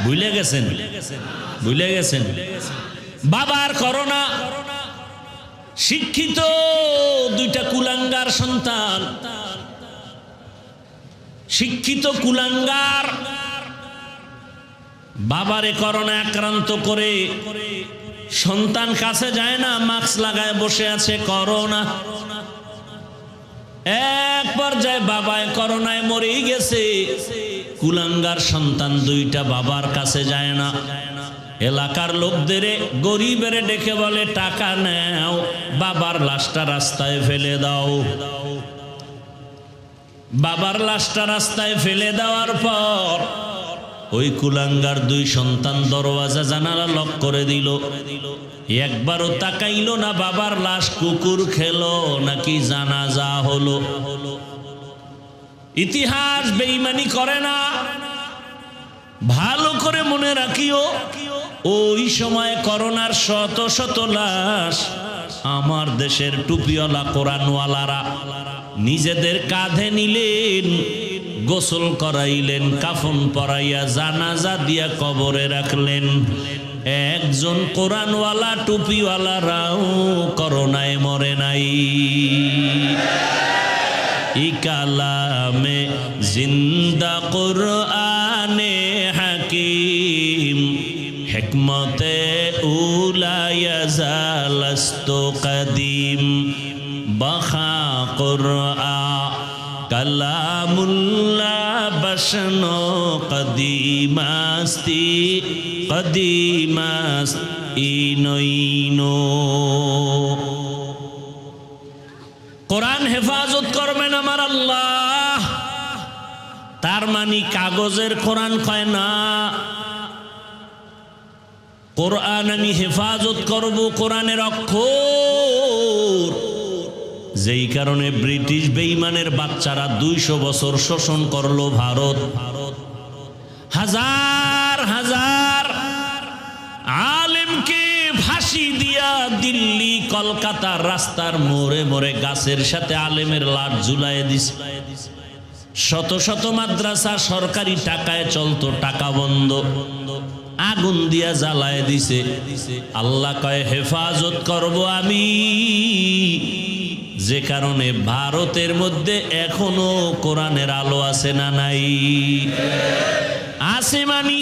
ভুলে গেছেন, ভুলে গেছেন। বাবার করোনা, শিক্ষিত দুইটা কুলাঙ্গার সন্তান, শিক্ষিত কুলাঙ্গার বাবারে করোনা আক্রান্ত করে সন্তান কাছে যায় না, মাস্ক লাগায় বসে আছে করোনা। এক পর্যায়ে বাবায় করোনায় মরেই গেছে, কুলাঙ্গার সন্তান দুইটা বাবার কাছে যায় না। এলাকার লোকদের গরিবের ডেকে বলে টাকা নাও, বাবার লাশটা রাস্তায় ফেলে দাও। বাবার লাশটা রাস্তায় ফেলে দেওয়ার পর ওই কুলাঙ্গার দুই সন্তান দরওয়াজা জানালা লক করে দিল। একবারও তাকাইল না বাবার লাশ কুকুর খেলো নাকি জানাজা হলো। ইতিহাস বেঈমানি করে না, ভালো করে মনে রাখিও। ওই সময় করোনার শত শত লাশ আমার দেশের টুপিওয়ালা কোরআনওয়ালারা নিজেদের কাঁধে নিলেন, গোসল করাইলেন, কাফন পরাইয়া জানাজা দিয়া কবরে রাখলেন। একজন কোরআনওয়ালা টুপিওয়ালারাও করোনায় মরে নাই। ইকালামে জিন্দা কুরআনে হাকিম, হিকমতে উলা ইয়াজালাস্তু কদিম, বাখা কুরআন কালামুল্লাহ বশনো কদিমাস্তি কদিমাস ইনইনো। কোরআন হেফাজত করবেন আমার আল্লাহ, তার মানে কাগজের কোরআন কয় না। কোরআন আমি হেফাজত করব, কোরআনের অক্ষর। যেই কারণে ব্রিটিশ বেঈমানের বাচ্চারা 200 বছর শোষণ করলো ভারত। হাজার হাজার আলেমকে ফাঁসি দিয়া দিল্লি কলকাতার রাস্তার মোড়ে মোড়ে গাছের সাথে আলেমের লাশ ঝুলাইয়া দিছে। শত শত মাদ্রাসা সরকারি টাকায় চলতো, টাকা বন্ধ, আগুন দিয়া জ্বালায় দিছে। আল্লাহ কয় হেফাজত করব আমি, যে কারণে ভারতের মধ্যে এখনো কোরআনের আলো আছে না নাই? আছে। মানি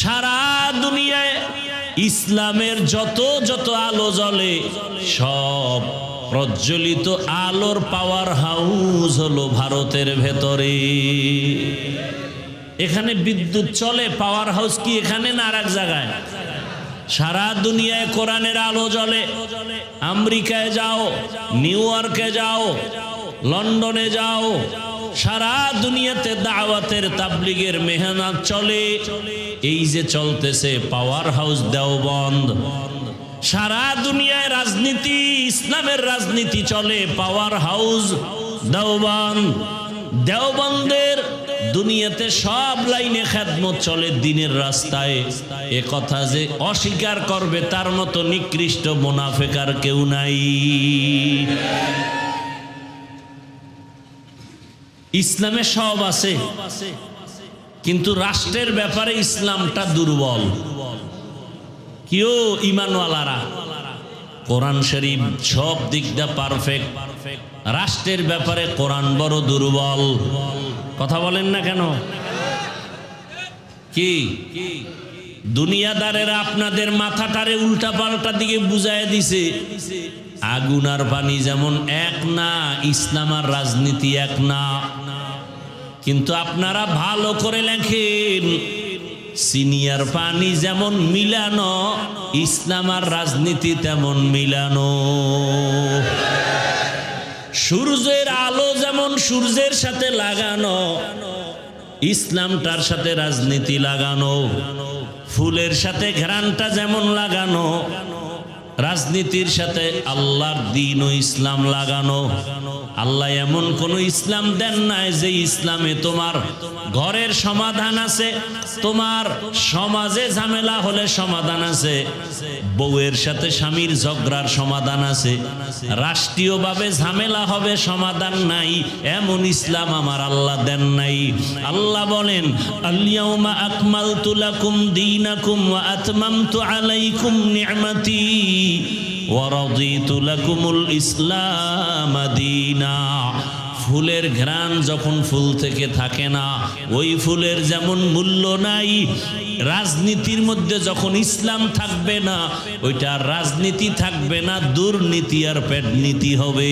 সারা দুনিয়ায় ইসলামের যত যত আলো জ্বলে সব প্রজ্বলিত আলোর পাওয়ার হাউস হলো ভারতের ভেতরে। এখানে বিদ্যুৎ চলে, পাওয়ার হাউস কি এখানে না আর এক জায়গায়? সারা দুনিয়ায় কোরআনের আলো জ্বলে। আমেরিকায় যাও, নিউ ইয়র্কে যাও, লন্ডনে যাও, সারা দুনিয়াতে দাওয়াতের তাবলীগের মেহনত চলে। এই যে চলতেছে পাওয়ার হাউস দেওবন্দ। সারা দুনিয়ায় রাজনীতি, ইসলামের রাজনীতি চলে, পাওয়ার হাউস দেওবন্দ। দেওবন্দের দুনিয়াতে সব লাইনে খেদমত চলে দ্বীনের রাস্তায়। এ কথা যে অস্বীকার করবে তার মতো নিকৃষ্ট মুনাফিক আর কেউ নাই। ইসলামে সব আছে, কিন্তু রাষ্ট্রের ব্যাপারে ইসলামটা দুর্বল। কেউ ঈমানওয়ালারা কোরআন শরীফ সব দিক দিয়ে পারফেক্ট, রাষ্ট্রের ব্যাপারে কোরআন বড় দুর্বল। কথা বলেন না কেন? কি দুনিয়াদারেরা আপনাদের মাথাটারে উল্টা পাল্টা দিকে বুঝায় দিছে। আগুন আর পানি যেমন এক না, ইসলাম আর রাজনীতি এক না। কিন্তু আপনারা ভালো করে লেখেন, সিনিয়র পানি যেমন মিলানো, ইসলাম আর রাজনীতি তেমন মিলানো। সূর্যের আলো যেমন সূর্যের সাথে লাগানো, ইসলামটার সাথে রাজনীতি লাগানো। ফুলের সাথে ঘ্রাণটা যেমন লাগানো, রাজনীতির সাথে আল্লাহর দ্বীন ও ইসলাম লাগানো। আল্লাহ এমন কোন ইসলাম দেন নাই যে ইসলামে তোমার ঘরের সমাধান আছে, তোমার সমাজে ঝামেলা হলে সমাধান আছে, বউয়ের সাথে স্বামীর ঝগড়ার সমাধান আছে, রাষ্ট্রীয়ভাবে ঝামেলা হবে সমাধান নাই, এমন ইসলাম আমার আল্লাহ দেন নাই। আল্লাহ বলেন, আল-ইয়াউমা আকমালতু লাকুম দীনাকুম ওয়া আতমামতু আলাইকুম নি'মাতি ওয়া রাদিতু লাকুমুল ইসলাম দীনা। ফুলের ঘ্রাণ যখন ফুল থেকে থাকে না, ওই ফুলের যেমন মূল্য নাই, রাজনীতির মধ্যে যখন ইসলাম থাকবে না, ওইটা রাজনীতি থাকবে না, দুর্নীতি আর পেটনীতি হবে।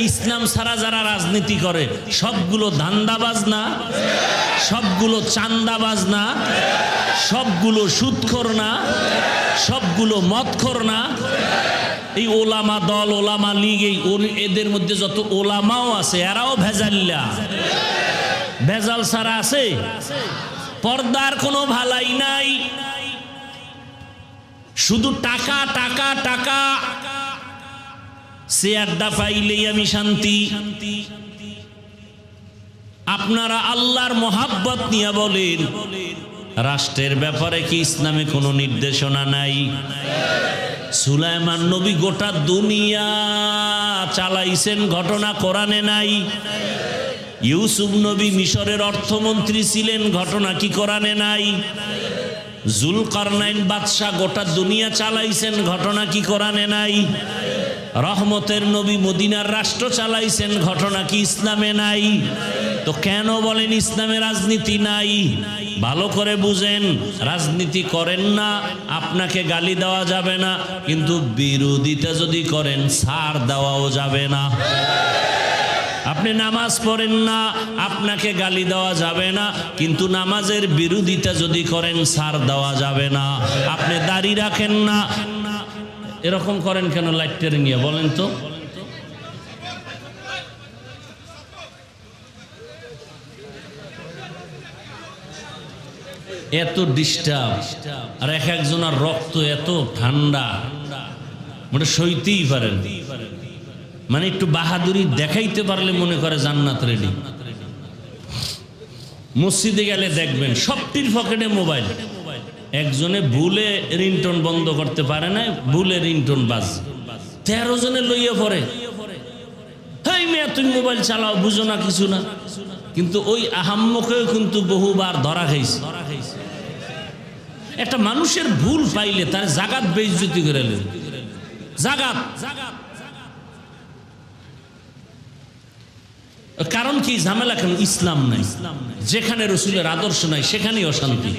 ইসলাম ছাড়া যারা রাজনীতি করে সবগুলো ধান্দাবাজ না, সবগুলো চান্দাবাজ না, সবগুলো সুদখোর না, সবগুলো মদখোর না। এই ওলামা দল, ওলামা লীগ, এদের মধ্যে যত ওলামাও আছে এরাও ভেজাল্লা, ভেজাল ছাড়া আছে, পর্দার কোনো ভালাই নাই, শুধু টাকা টাকা টাকা, চেয়ারটা পাইলেই আমি শান্তি। আপনারা আল্লাহর মোহাব্বত নিয়ে বলেন, রাষ্ট্রের ব্যাপারে কি ইসলামে কোনো নির্দেশনা নাই? সুলাইমান নবী গোটা দুনিয়া চালাইছেন, ঘটনা কোরআনে নাই? ইউসুফ নবী মিশরের অর্থমন্ত্রী ছিলেন, ঘটনা কি কোরআনে নাই? জুলকারনাইন বাদশাহ গোটা দুনিয়া চালাইছেন, ঘটনা কি কোরআনে নাই? রহমতের নবী মদিনার রাষ্ট্র চালাইছেন, ঘটনা কি ইসলামে নাই? তো কেন বলেন ইসলামে রাজনীতি নাই? ভালো করে বুঝেন, রাজনীতি করেন না, আপনাকে গালি দেওয়া যাবে না, কিন্তু বিরোধিতা যদি করেন ছাড় দেওয়াও যাবে না। আপনি নামাজ পড়েন না, আপনাকে গালি দেওয়া যাবে না, কিন্তু নামাজের বিরোধিতা যদি করেন ছাড় দেওয়া যাবে না। আপনি দাড়ি রাখেন না, এরকম করেন কেন লাইটের নিয়ে বলেন তো? এত ডিস্টার্ব, আর এক একজনের রক্ত এত ঠান্ডা, মানে সইতেই পারেন। মানে একটু বাহাদুরি দেখাইতে পারলে মনে করে জান্নাত রেডি। মসজিদে গেলে দেখবেন সবটির পকেটে মোবাইল, একজনে ভুলে রিংটোন বন্ধ করতে পারে না, ভুলে রিংটোন বাজ, 13 জনে লইয়া পড়ে, হেই মেয়ে তুমি মোবাইল চালাও, বুঝো না কিছু না। কিন্তু ওই আহাম্মকেও কিন্তু বহুবার ধরা খাইছে। একটা মানুষের ভুল পাইলে তার জাগাত বেইজ্জতি করে নেন, জাগাত। কারণ কি ঝামেলা কেন? ইসলাম নাই, যেখানে রসুলের আদর্শ নাই সেখানেই অশান্তি।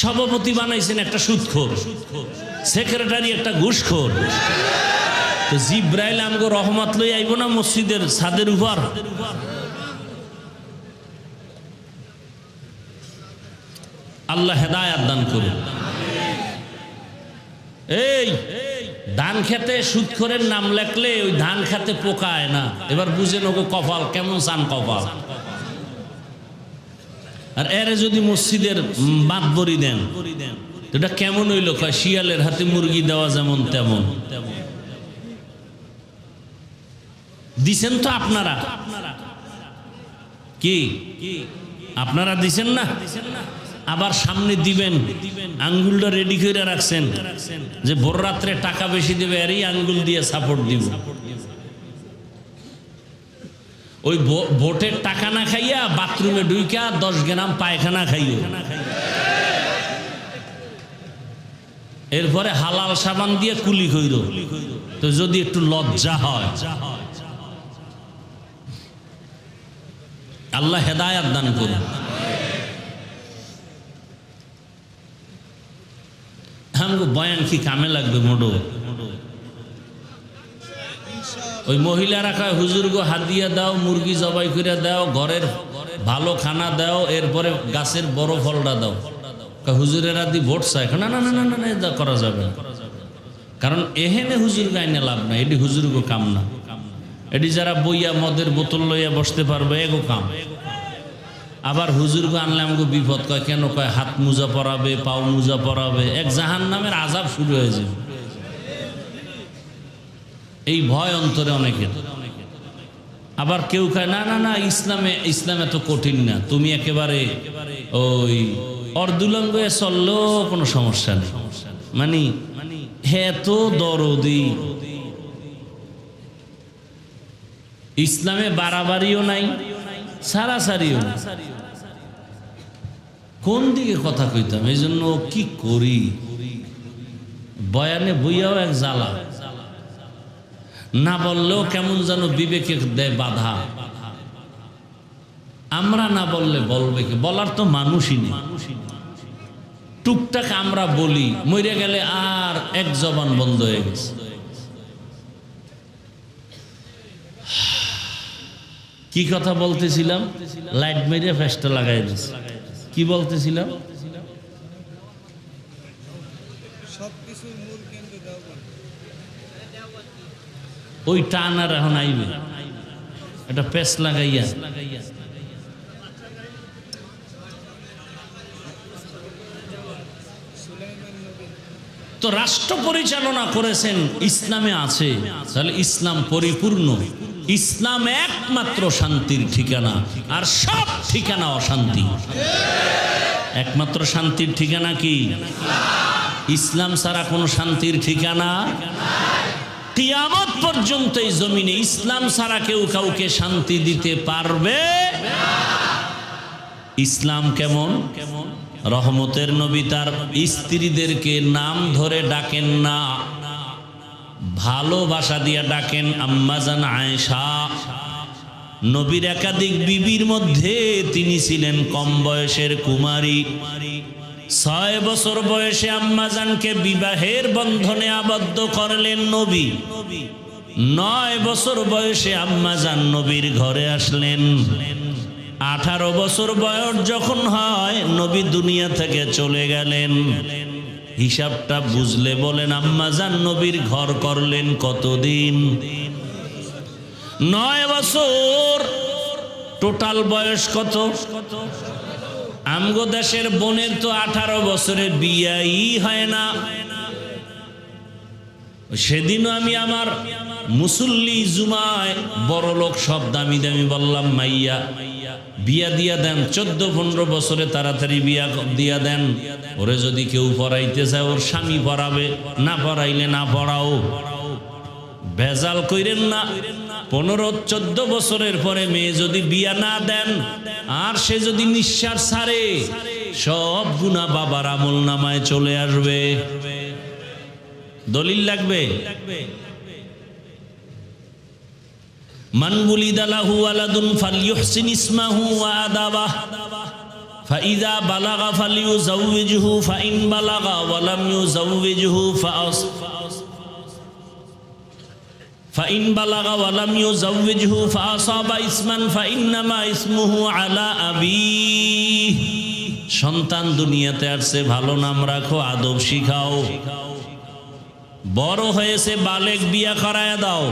সভাপতি বানাইছেন একটা সুদখোর, সেক্রেটারি একটা ঘুষখোর, তো জিব্রাইল আমগো রহমত লই আইব না মসজিদের ছাদের উপর? আল্লাহ হেদায়াত দান করুন। এই ধান খেতে সুদখোরের নাম লেখলে ওই ধান খেতে পোকায় না। এবার বুঝেন ওকে কপাল কেমন চান কপাল। আর এরে যদি মসজিদের মাতবরি দেন, এটা কেমন হইল? শিয়ালের হাতে মুরগি দেওয়া যেমন তেমন। দিছেন তো আপনারা, কি আপনারা দিছেন না? আবার সামনে দিবেন, আঙ্গুলটা রেডি করে রাখছেন যে ভোর রাত্রে টাকা বেশি দেবে, এরই আঙ্গুল দিয়ে সাপোর্ট দিব। ওই ভোটের টাকা না খাইয়া বাথরুমে ঢুইকা 10 গ্রাম পায়খানা খাইও, এরপরে হালাল সাবান দিয়ে কুলি কইর, তো যদি একটু লজ্জা হয়। আল্লাহ হেদায়াত দান করুন। বয়ান কি কামে লাগবে মোটো? ওই মহিলারা কয় হুজুর গো হাদিয়া দাও, মুরগি জবাই করে দাও, ঘরের ভালো খানা দাও, এরপরে গাছের বড় ফলটা দাও। হুজুরেরা দি ভোট চায়। না না না না না, এটা করা যাবে, কারণ এহেনে হুজুর গাইনে লাভ নাই, এটি হুজুর গো কাম না। এটি যারা বইয়া মদের বোতল লইয়া বসতে পারবে এগো কাম। আবার হুজুরকে আনলে আমাকে বিপদ, কয় কেন, কয় হাত মোজা পরাবে, পাও মোজা পরাবে, এক জাহান্নামের আযাব শুরু হয়েছে। এই ভয় অন্তরে অনেকের। আবার কেউ কয় না না না, ইসলাম এত কঠিন না, তুমি একেবারে ওই অর্ধুলঙ্গ চললেও কোনো সমস্যা নেই, মানে এত দরদি। ইসলামে বাড়াবাড়িও নাই, সারাসারিও নাই। কোন দিকে কথা কইতাম, এই জন্য কি করি, বয়ানে বইয়াও এক জ্বালা, না বললেও কেমন যেন বিবেকে দেয় বাধা। আমরা না বললে বলবে কি, বলার তো মানুষই নেই। টুকটাক আমরা বলি, মরে গেলে আর এক জবান বন্ধ হয়ে গেছে। কি কথা বলতেছিলাম, লাইট মেরে ফেসটা লাগাই দিচ্ছে। কি বলতেছিলাম, ওই টান আর এখন আইবে, এটা পেস লাগাইয়া। তো রাষ্ট্র পরিচালনা করেছেন ইসলামে আছে, তাহলে ইসলাম পরিপূর্ণ। ইসলাম একমাত্র শান্তির ঠিকানা, আর সব ঠিকানা অশান্তি। একমাত্র শান্তির ঠিকানা কি? ইসলাম ছাড়া কোনো শান্তির ঠিকানা। কিয়ামত পর্যন্ত এই জমিনে ইসলাম ছাড়া কেউ কাউকে শান্তি দিতে পারবে। ইসলাম কেমন? রহমতের নবী তার স্ত্রীদেরকে নাম ধরে ডাকেন না, ভালোবাসা দিয়া ডাকেন আম্মাজান আয়েশা। নবীর একাধিক বিবির মধ্যে তিনি ছিলেন কম বয়সের কুমারী। 6 বছর বয়সে আম্মাজানকে বিবাহের বন্ধনে আবদ্ধ করলেন নবী। 9 বছর বয়সে আম্মাজান নবীর ঘরে আসলেন। 18 বছর বয়স যখন হয়, নবী দুনিয়া থেকে চলে গেলেন। হিসাবটা বুঝলে বলেন, আম্মাজান নবীর ঘর করলেন কতদিন? 9 বছর। টোটাল বয়স কত? আমগো দেশের বোনের তো 18 বছরে বিয়াই হয় না। সেদিনও আমি আমার মুসল্লি জুমায় বড় লোক সব দামি দামি বললাম, মাইয়া বিয়া দিয়া দেন, 14-15 বছরে তাড়াতাড়ি বিয়া দিয়া দেন। ওরে যদি কেউ পড়াইতে চায় ওর স্বামী পড়াবে, না পড়াইলে না পড়াও। ভেজাল কইরেন না। 15-14 বছরের পরে মেয়ে যদি বিয়া না দেন, আর সে যদি নিঃশ্বাস ছাড়ে, সব গুনাহ বাবার আমল নামায় চলে আসবে। দলিল লাগবে। মান বুলিদা লাহু ওয়ালাদুন ফালইউহসিন ইসমাহু ওয়া আদাবাহ ফাইযা বালাগা ফালইউযাওবিজহু ফাইন বালাগা ওয়া লাম ইউযাওবিজহু ফাইন বালাগা ওয়া লাম ইউযাওবিজহু ফাআসাবা ইসমান ফাইন্নামা ইসমুহু আলা আবিহি। সন্তান দুনিয়াতে আসছে, ভালো নাম রাখো, আদব শিখাও। বড় হয়েছে, বালেগ, বিয়া করায়া দাও।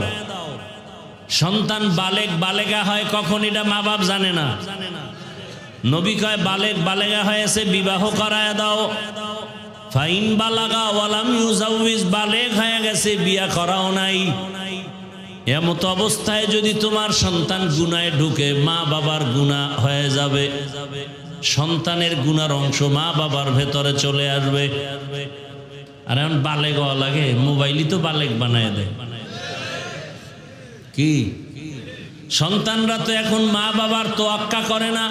সন্তান বালেগ বালেগা হয় কখন, এটা মা বাপ জানে না। নবী কয় বালেগ বালেগা হয়েছে, বিবাহ করায়া দাও। ফাইন বালাগা ওয়ালাম ইউযাওবিজ, বালেগ হয়ে গেছে, বিয়া করাও নাই। এমত অবস্থায় যদি তোমার সন্তান গুনাহে ঢুকে, মা বাবার গুনাহ হয়ে যাবে। সন্তানের গুনার অংশ মা বাবার ভেতরে চলে আসবে। আর এখন বালেগ হওয়া লাগে, মোবাইলই তো বালেগ বানায় দেয়। কি সন্তানরা তো এখন মা বাবার তোয়াক্কা করে না,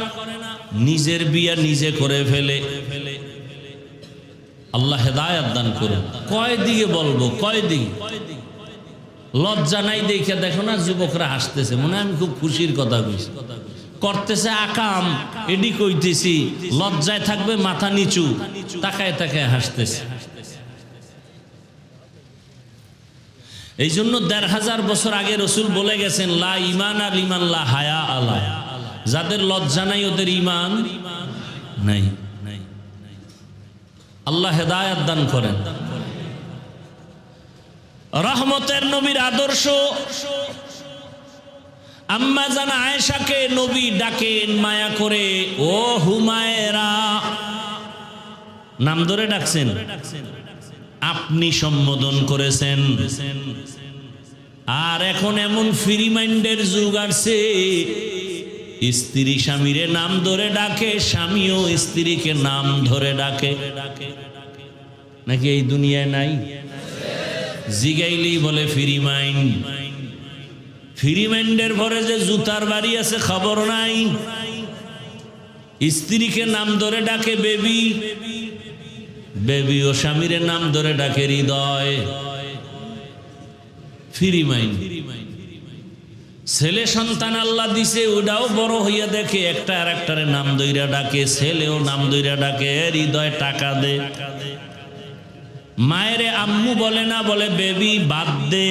নিজের বিয়া নিজে করে ফেলে। আল্লাহ হেদায়েত দান করুন। কয় দিকে বলবো, কয় দিকে? লজ্জা নাই দেখে দেখো না যুবকরা হাসতেছে, মনে হয় আমি খুব খুশির কথা কইছি। করতেছে আকাম, এডি কইতেছি, লজ্জায় থাকবে মাথা নিচু, তাকায় তাকায় হাসতেছে। এই জন্য 1500 বছর আগে রসুল বলে গেছেন, লা ঈমান লিমান লা হায়া আলা। যাদের লজ্জা নাই ওদের ঈমান নাই। আল্লাহ হেদায়েত দান করেন। রহমতের নবীর আদর্শ আম্মা জান আয়েশাকে নবী ডাকেন মায়া করে, ও হুমায়রা, নাম ধরে ডাকছেন, আপনি সম্বোধন করেছেন। আর এখন এমন ফ্রি মাইন্ডের যুগ আসছে, স্ত্রী স্বামীরে নাম ধরে ডাকে, স্বামীও স্ত্রীকে নাম ধরে ডাকে। নাকি এই দুনিয়ায় নাই? জিগাইলেই বলে ফ্রি মাইন্ড। ফ্রি মাইন্ডের পরে যে জুতার বাড়ি আছে খবর নাই। স্ত্রীকে নাম ধরে ডাকে বেবি, বেবি ও স্বামীর নাম ধরে ডাকে হৃদয়। Free mind. ছেলে সন্তান আল্লাহ দিছে, ওটাও বড় হইয়া দেখে একটা আর একটারে নাম দইরা ডাকে, ছেলেও নাম দইরা ডাকে, হৃদয় টাকা দে। মায়েরে আম্মু বলে না, বলে বেবি, বাদ দে।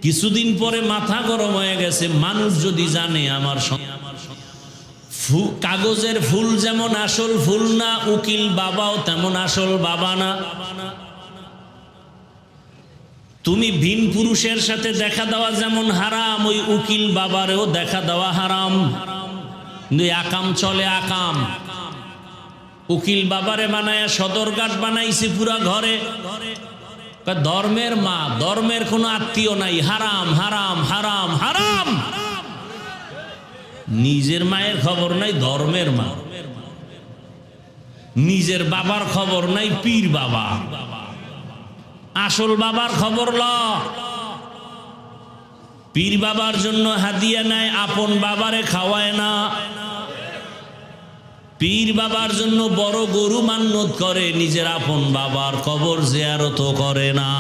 কিছুদিন পরে মাথা গরম হয়ে গেছে, মানুষ যদি জানে আমার কাগজের ফুল যেমন আসল ফুল না, উকিল বাবাও তেমন আসল বাবা না। তুমি ভিন পুরুষের সাথে দেখা দেওয়া যেমন হারাম, ওই উকিল বাবারেও দেখা দেওয়া হারাম। কিন্তু আকাম চলে, আকাম। উকিল বাবারে বানায় সদরঘাট বানাইছে পুরা ঘরে। ধর্মের মা, ধর্মের কোনো আত্মীয় নাই, হারাম হারাম হারাম হারাম। নিজের মায়ের খবর নাই, ধর্মের মা। নিজের বাবার খবর নাই, পীর বাবা। আসল বাবার খবর ল। পীর বাবার জন্য হাদিয়া নেয়, আপন বাবারে খাওয়ায় না। পীর বাবার জন্য বড় গরু মান্নত করে, নিজের আপন বাবার কবর জিয়ারত করে না।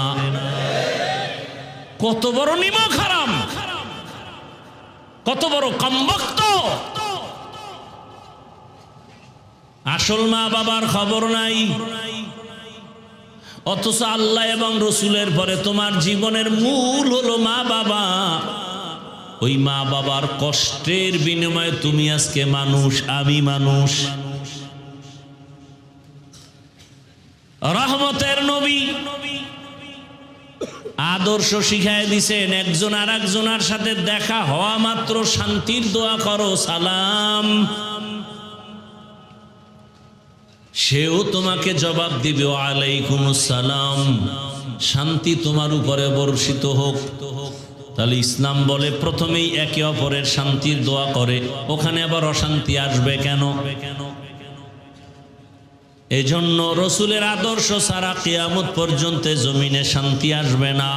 কত বড় নিমক হারাম, কত বড় কমবক্ত। আসল মা বাবার খবর নাই, অথচ আল্লাহ এবং রসুলের পরে তোমার জীবনের মূল হলো মা বাবা। ওই মা বাবার কষ্টের বিনিময়ে তুমি আজকে মানুষ, আমি মানুষ। রহমতের নবী আদর্শ শিখায় দিছেন, একজন আর একজনের সাথে দেখা হওয়া মাত্র শান্তির দোয়া করো, সালাম। সেও তোমাকে জবাব দিবে, ওয়ালাইকুমুস সালাম, শান্তি তোমার উপরে বর্ষিত হোক। তাহলে ইসলাম বলে প্রথমেই একে অপরের শান্তির দোয়া করে, ওখানে আবার অশান্তি আসবে কেন? এজন্য রসুলের আদর্শ ছাড়া কিয়ামত পর্যন্ত জমিনে শান্তি আসবে না,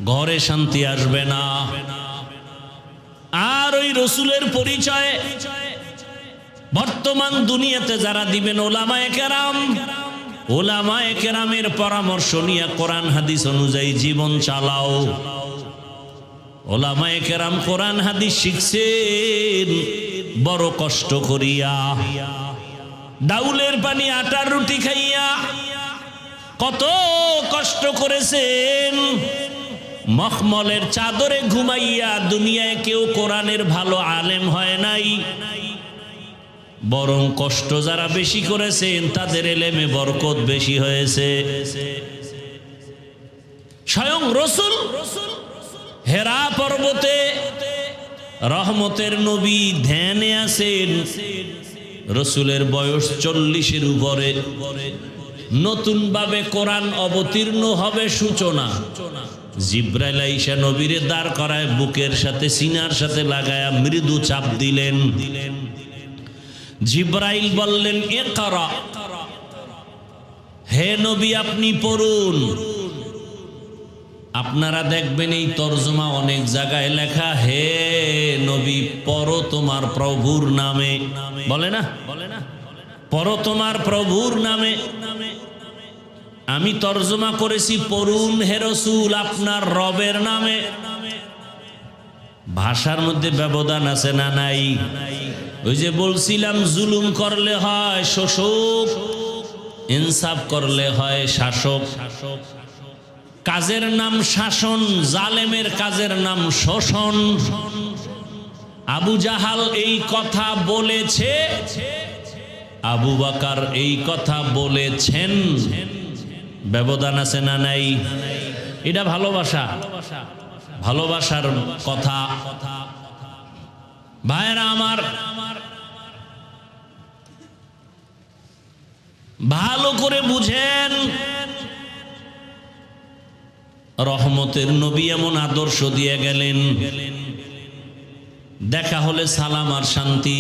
ঘরে শান্তি আসবে না। আর ওই রসুলের পরিচয় বর্তমান দুনিয়াতে যারা দিবেন ওলামায়ে কেরাম, ওলামায়ে কেরামের পরামর্শ নিয়ে কোরআন হাদিস অনুযায়ী জীবন চালাও। ওলামায়ে কেরাম কোরআন হাদিস শিখছেন বড় কষ্ট করিয়া, ডাউলের পানি আটার রুটি খাইয়া কত কষ্ট করেছেন। মখমলের চাদরে ঘুমাইয়া দুনিয়ায় কেউ কোরআনের ভালো আলেম হয় নাই, বরং কষ্ট যারা বেশি করেছেন তাদের এলেমে বরকত বেশি হয়েছে। স্বয়ং রসুল হেরা পর্বতে রহমতের নবী ধ্যানে আছেন। রসুলের বয়স 40-এর উপরে। নতুন ভাবে কোরআন অবতীর্ণ হবে সূচনা। জিব্রাইল আইসা নবীরে দাঁড় করায় বুকের সাথে সিনার সাথে লাগায়া মৃদু চাপ দিলেন। জিব্রাইল বললেন, ইকরা, হে নবী আপনি পড়ুন। আপনারা দেখবেন এই তরজমা অনেক জায়গায় লেখা, হে নবী পড়ো তোমার প্রভুর নামে। বলে না, পড়ো তোমার প্রভুর নামে। আমি তরজমা করেছি, পড়ুন হে রাসূল আপনার রবের নামে। ভাষার মধ্যে ব্যবধান আছে না নাই? ওই যে বলছিলাম, জুলুম করলে হয় শোষক, ইনসাফ করলে হয় শাসক। কাজের নাম শাসন, জালেমের কাজের নাম শোষণ। আবু জাহাল এই কথা বলেছে, আবু বকর এই কথা বলেছেন। ব্যবধান আছে না নাই? এটা ভালোবাসা। ভালোবাসার কথা। ভাইরা আমার, ভালো করে বুঝেন, রহমতের নবী এমন আদর্শ দিয়ে গেলেন, দেখা হলে সালাম আর শান্তি।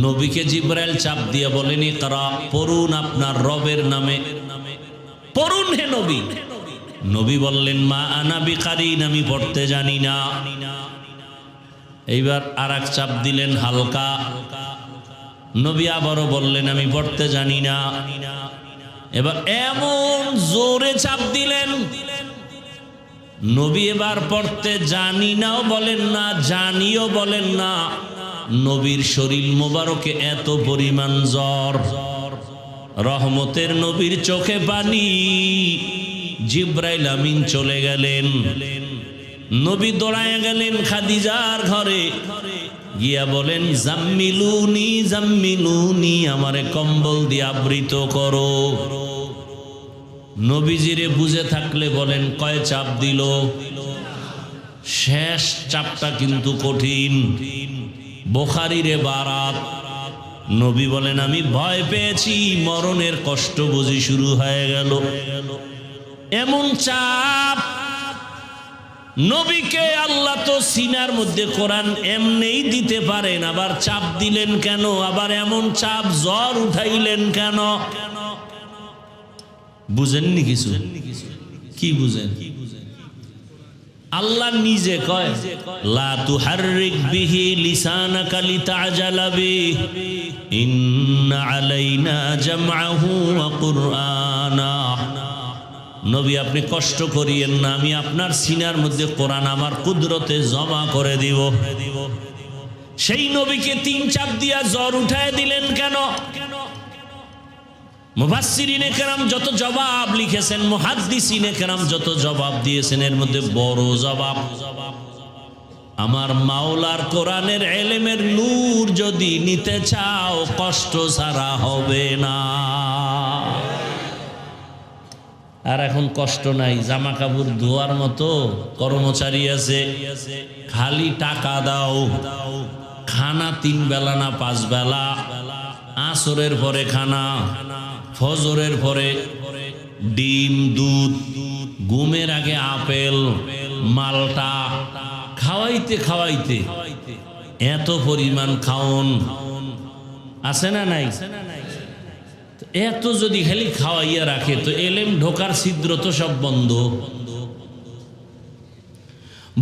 নবীকে জিবরাইল চাপ দিয়ে বলেন, ইকরা, পড়ুন আপনার রবের নামে, পড়ুন হে নবী। নবী বললেন, মা আনা বিকারিন, আমি পড়তে জানি না। এইবার আরেক চাপ দিলেন হালকা। নবী আবারও বললেন, আমি পড়তে জানি না। এবার এমন জোরে চাপ দিলেন, নবী এবার পড়তে জানি নাও বলেন না, জানিও বলেন না। নবীর শরীর মোবারকে এত পরিমাণ জ্বর, রহমতের নবীর চোখে পানি। জিবরাইল আমিন চলে গেলেন, নবী দৌড়ায় গেলেন খাদিজার ঘরে, গিয়া বলেন, জাম্মিলুনি জাম্মিলুনি, আমারে কম্বল দিয়ে আবৃত করো। নবীজিরে বুঝে থাকলে বলেন, কয় চাপ দিল? শেষ চাপটা কিন্তু কঠিন। বুখারীরে বারাত, নবী বলেন, আমি ভয় পেয়েছি, মরণের কষ্ট বুঝি শুরু হয়ে গেল। এমন চাপ, নবীকে আল্লাহ তো সিনার মধ্যে কোরআন এমনেই দিতে পারেন, আবার চাপ দিলেন কেন? আবার এমন চাপ জ্বর উঠাইলেন কেন? বুঝেননি কিছু? কি বুঝেন? আল্লাহ নিজে কয়, লা তুহাররিক বিহি লিসানাকা লিতাআজালা বিহি ইন্না আলাইনা জামআহু ওয়া কুরআনা। নবী, আপনি কষ্ট করিয়েন না, আমি আপনার সিনার মধ্যে কোরআন আমার কুদরতে জমা করে দিব। সেই নবীকে তিন চাপ দিয়া জ্বর উঠায় দিলেন কেন? মুফাসসিরিনে কেরাম যত জবাব লিখেছেন, মুহাদ্দিসিনে কেরাম যত জবাব দিয়েছেন, এর মধ্যে বড় জবাব, আমার মাওলার কোরআনের ইলমের নূর যদি নিতে চাও, কষ্ট ছাড়া হবে না। আর এখন কষ্ট নাই, জামা কাপড় ধোয়ার মতো কর্মচারী আছে, খালি টাকা দাও। খানা 3 বেলা না 5 বেলা, আসরের পরে খানা, ফজরের পরে ডিম দুধ, ঘুমের আগে আপেল মালটা, খাওয়াইতে খাওয়াইতে এত পরিমাণ খাওন আছে না নাই? এত যদি খালি খাওয়াইয়া রাখে তো এলেম ঢোকার ছিদ্র তো সব বন্ধ।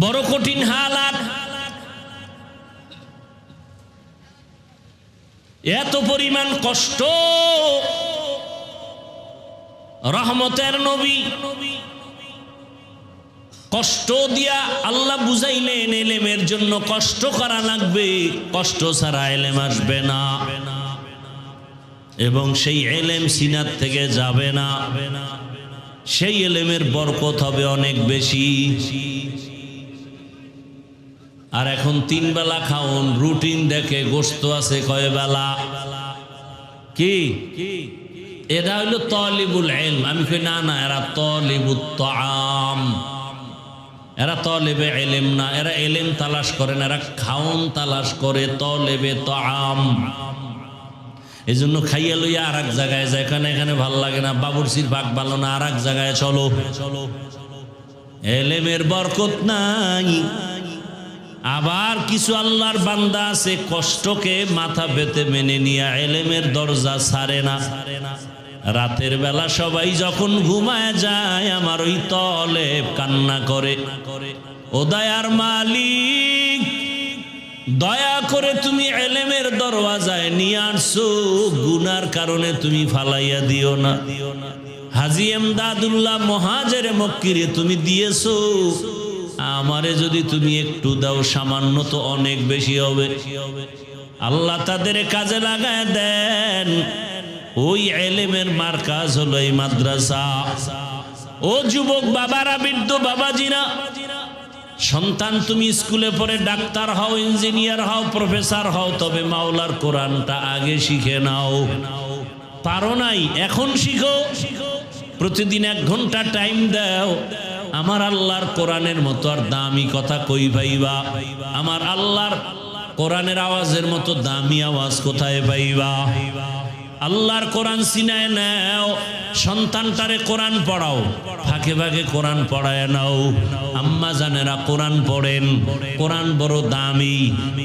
বড় কঠিন হালাত, এত পরিমাণ কষ্ট। রহমতের নবী কষ্ট দিয়া আল্লাহ বুঝাইলেন, এলেমের জন্য কষ্ট করা লাগবে, কষ্ট ছাড়া এলেম আসবে না, এবং সেই এলেম সিনাত থেকে যাবে না, সেই এলেমের বরকত হবে অনেক বেশি। আর এখন 3 বেলা খাওন, রুটিন দেখে গোশত আছে কয় বেলা, কি এরা হইল তালিবুল ইলম। আমি কই না না, এরা তালিবুত তাআম, এরা তালিবে ইলম না, এরা ইলম তালাশ করে না, এরা খাওন তালাশ করে, তালিবে তাআম। এজন্য খাইয়া লইয়া আর এক জায়গায় যায়, এখানে ভাল লাগে না, বাবুরচির ভাগ ভালো না, আর এক জায়গায় চলো। এলেমের বরকত নাই। আবার কিছু আল্লাহর বান্দা আছে, কষ্টকে মাথা পেতে মেনে নিয়ে এলেমের দরজা ছাড়ে না। রাতের বেলা সবাই যখন ঘুমায় যায়, আমার ওই তলেব কান্না করে, ও দয়ার মালিক, দয়া করে তুমি এলেমের দরওয়াজায় নিয়ে আসছো, গুনার কারণে তুমি ফালাইয়া দিও না। হাজী এমদাদুল্লাহ মহাজের মক্কিরে তুমি দিয়েছো, আমারে যদি তুমি একটু দাও, সামান্য তো অনেক বেশি হবে। আল্লাহ তাদের কাজে লাগায় দেন। ওই এলেমের মার্কাজ হলো এই মাদ্রাসা। ও যুবক বাবারা, বৃদ্ধ বাবাজিরা, সন্তান তুমি স্কুলে পড়ে ডাক্তার হও, ইঞ্জিনিয়ার হও, প্রফেসর হও, তবে মাওলার কোরআনটা আগে শিখে নাও। পারো নাই, এখন শিখো। প্রতিদিন 1 ঘন্টা টাইম দাও, আমার আল্লাহর কোরআনের মতো আর দামি কথা কই পাইবা? আমার আল্লাহর কোরআনের আওয়াজের মতো দামি আওয়াজ কোথায় পাইবা? আল্লাহর কোরআন চিনায় নাও, সন্তানটারে কোরআন পড়াও, ফাঁকে ফাঁকে কোরআন পড়ায় নাও। আম্মা জানেরা কোরআন পড়েন, কোরআন বড় দামি,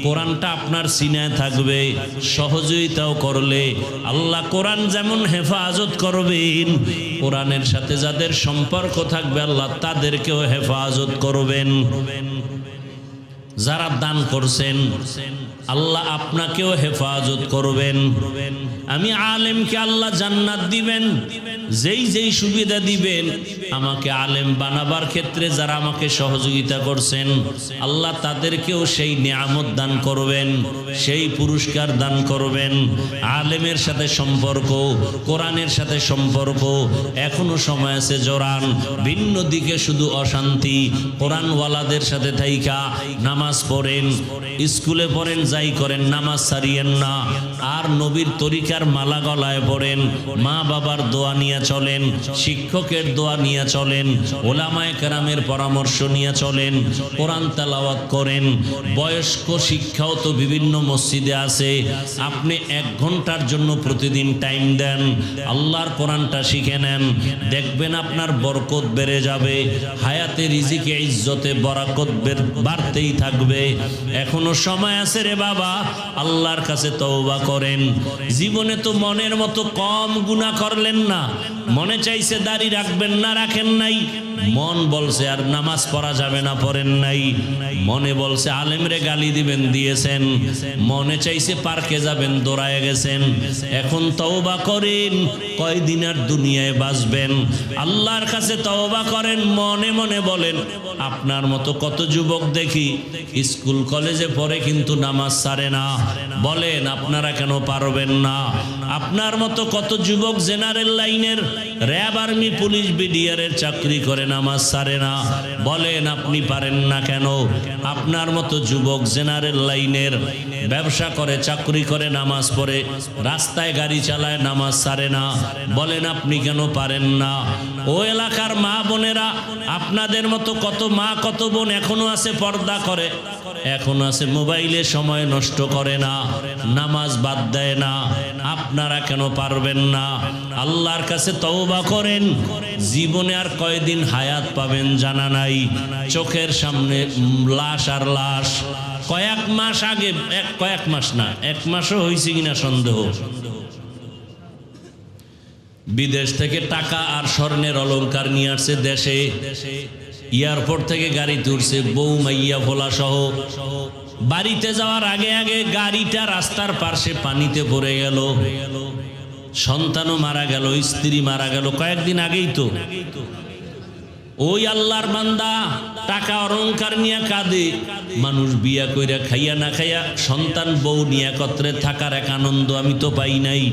কোরআনটা আপনার সিনায় থাকবে। সহযোগিতাও করলে আল্লাহ কোরআন যেমন হেফাজত করবেন, কোরআনের সাথে যাদের সম্পর্ক থাকবে আল্লাহ তাদেরকেও হেফাজত করবেন। যারা দান করছেন আল্লাহ আপনাকেও হেফাজত করবেন। আমি আলেমকে আল্লাহ জান্নাত দিবেন, যেই যেই সুবিধা দিবেন আমাকে আলেম বানাবার ক্ষেত্রে যারা আমাকে সহযোগিতা করছেন আল্লাহ তাদেরকেও সেই নিয়ামত দান করবেন, সেই পুরস্কার দান করবেন। আলেমের সাথে সম্পর্ক, কোরআনের সাথে সম্পর্ক এখনো সময় আছে, জোরান। ভিন্ন দিকে শুধু অশান্তি। কোরআনওয়ালাদের সাথে থাইকা নামাজ পড়েন, স্কুলে পড়েন, যাই করেন নামাজ ছাড়িয়েন না। আর নবীর তরিকার মালা গলায় পড়েন, মা বাবার দোয়া নিয়ে চলেন, শিক্ষকের দোয়া নিয়ে চলেন, ওলামায়ে কেরামের পরামর্শ নিয়ে চলেন, কোরআন তেলাওয়াত করেন। বয়স্ক শিক্ষাও তো বিভিন্ন মসজিদে আছে, আপনি 1 ঘন্টার জন্য প্রতিদিন টাইম দেন, আল্লাহর কোরআনটা শিখে নেন, দেখবেন আপনার বরকত বেড়ে যাবে, হায়াতে রিজিকে ইজ্জতে বরকত বাড়তেই থাকবে। এখনো সময় আছে রে বাবা, আল্লাহর কাছে তওবা করেন। জীবনে তো মনের মতো কম গুনাহ করলেন না, মনে চাইছে দাড়ি রাখবেন না, রাখেন নাই। মন বলছে আর নামাজ পড়া যাবে না, পড়েন নাই। মনে বলছে আলেমরে গালি দিবেন, দিয়েছেন। মনে চাইছে পার্কে যাবেন, দৌড়ায় গেছেন। এখন তওবা করেন, কয়দিন আর দুনিয়ায় বাঁচবেন। আল্লাহর কাছে তওবা করেন, মনে মনে বলেন। আপনার মতো কত যুবক দেখি স্কুল কলেজে পড়ে কিন্তু নামাজ ছাড়ে না, বলেন আপনারা কেন পারবেন না? আপনার মতো কত যুবক জেনারেল লাইনের, র্যাব, আর্মি, পুলিশ, বিডিআরের চাকরি করে নামাজ ছাড়ে না, বলেন আপনি পারেন না কেন? আপনার মতো যুবক জেনারেল লাইনের ব্যবসা করে, চাকরি করে, নামাজ পড়ে, রাস্তায় গাড়ি চালায়, নামাজ ছাড়ে না, বলেন আপনি কেন পারেন না? ও এলাকার মা বোনেরা, আপনাদের মতো কত মা কত বোন এখনো আছে পর্দা করে, এখনো আছে মোবাইলে সময় নষ্ট করে না, নামাজ বাদ দেয় না। আপনারা কেন পারবেন না? আল্লাহর কাছে তওবা করেন। জীবনে আর কয়দিন হায়াত পাবেন জানা নাই, চোখের সামনে লাশ আর লাশ। কয়েক মাস আগে, কয়েক মাস না, 1 মাসও হয়েছে কিনা সন্দেহ, বিদেশ থেকে টাকা আর স্বর্ণের অলংকার নিয়ে আসছে দেশে। এয়ারপোর্ট থেকে গাড়ি তুলছে, বউ মাইয়া ভোলা সহ। বাড়িতে যাওয়ার আগে আগে গাড়িটা রাস্তার পাশে পানিতে পড়ে গেল, সন্তানও মারা গেল, স্ত্রী মারা গেল, কয়েকদিন আগেই তো। ওই আল্লাহর বান্দা টাকা অলংকার নিয়ে কাঁদে। মানুষ বিয়া কইরা খাইয়া না খাইয়া সন্তান বউ নিয়ে একত্রে থাকার এক আনন্দ আমি তো পাই নাই।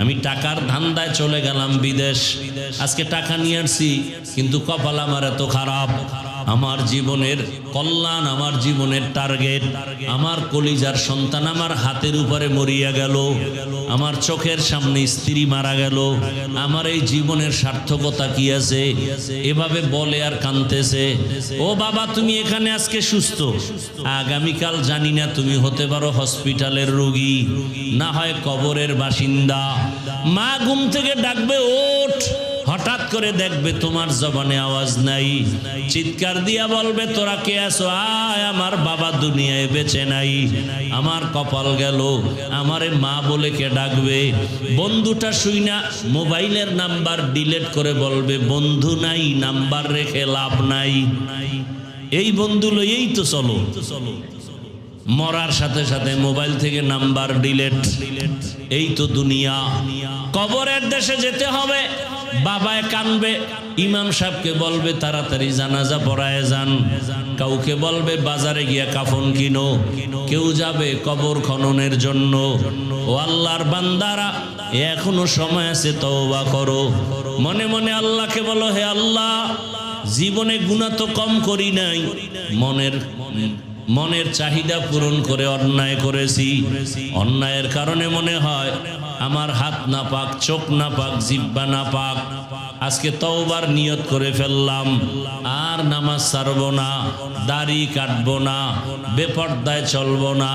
আমি টাকার ধান্দায় চলে গেলাম বিদেশ, আজকে টাকা নিয়ে আসছি, কিন্তু কপাল আমার এত খারাপ। আমার জীবনের কল্যাণ, আমার জীবনের টার্গেট, আমার কলিজার সন্তান আমার হাতের উপরে মরিয়া গেল, আমার চোখের সামনে স্ত্রী মারা গেল। আমার এই জীবনের সার্থকতা কি আছে? এভাবে বলে আর কাঁদতেছে। ও বাবা, তুমি এখানে আজকে সুস্থ, আগামীকাল জানি না তুমি হতে পারো হসপিটালের রোগী, না হয় কবরের বাসিন্দা। মা ঘুম থেকে ডাকবে, ওঠ, হঠাৎ করে দেখবে তোমার জবানে আওয়াজ নাই, চিৎকার দিয়া বলবে তোরা কে আছো? আয়, আমার বাবা দুনিয়ায় বেঁচে নাই, আমার কপাল গেল। আমারে মা বলে কে ডাকবে? বন্ধুটা শুই না মোবাইলের নাম্বার ডিলিট করে বলবে বন্ধু নাই, নাম্বার রেখে লাভ নাই। এই বন্ধু লইয়েই তো চলো। মরার সাথে সাথে মোবাইল থেকে নাম্বার ডিলিট। এই তো দুনিয়া। কবরের দেশে যেতে হবে, বাবায় কানবে, ইমাম সাহেবকে বলবে তাড়াতাড়ি জানাজা পড়ায় যান, কাউকে বলবে বাজারে গিয়া কাফন কিনো, কেউ যাবে কবর খননের জন্য। ও আল্লাহর বান্দারা, এখনো সময় আছে, তওবা করো। মনে মনে আল্লাহকে বলো, হে আল্লাহ, জীবনে গুনাহ তো কম করি নাই, মনের চাহিদা পূরণ করে অন্যায় করেছি। অন্যায়ের কারণে মনে হয় আমার হাত না পাক, চোখ না পাক, জিহ্বা না পাক, আজকে তওবার নিয়ত করে ফেললাম, আর নামাজ ছাড়বো না, দাড়ি কাটবো না, বেপর্দায় চলবো না,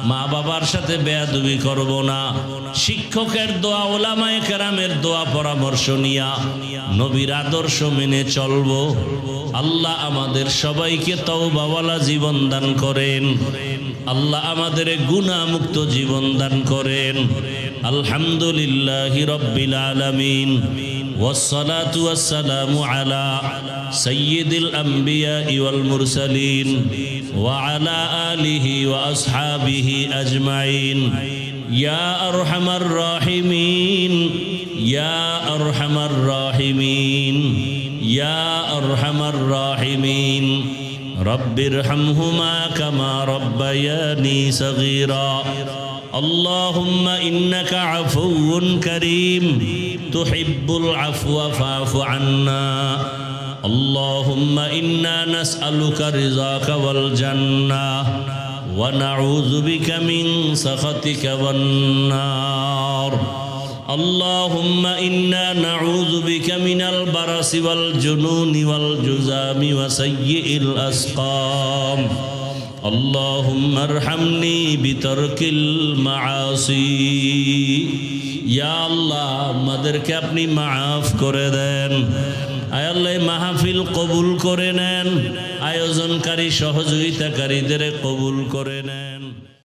মা বাবার সাথে বেয়াদবি করব না, শিক্ষকের দোয়া ওলামায়ে কেরামের দোয়া পরামর্শ নিয়া নবীর আদর্শ মেনে চলবো। আল্লাহ আমাদের সবাইকে তওবাওয়ালা জীবন দান করেন, আল্লাহ আমাদের গুনাহ মুক্ত জীবন দান করেন। আলহামদুলিল্লাহি রাব্বিল আলামিন, والصلاة والسلام على سيد الأنبياء والمرسلين وعلى آله وأصحابه أجمعين يا أرحم الراحمين يا أرحم الراحمين يا أرحم الراحمين رب ارحمهما كما ربياني صغيرا اللهم إنك عفو كريم تحب العفو فاعف عنا اللهم إنا نسألك رضاك والجنة ونعوذ بك من سخطك والنار اللهم إنا نعوذ بك من البرص والجنون والجذام وسيء الأسقام اللهم ارحمني بترك المعاصي يا الله আমাদেরকে আপনি মাফ করে দেন। আয় আল্লাহ মাহফিল কবুল করে নেন, আয়োজনকারী সহযোগিতাকারীদের কবুল করে নেন।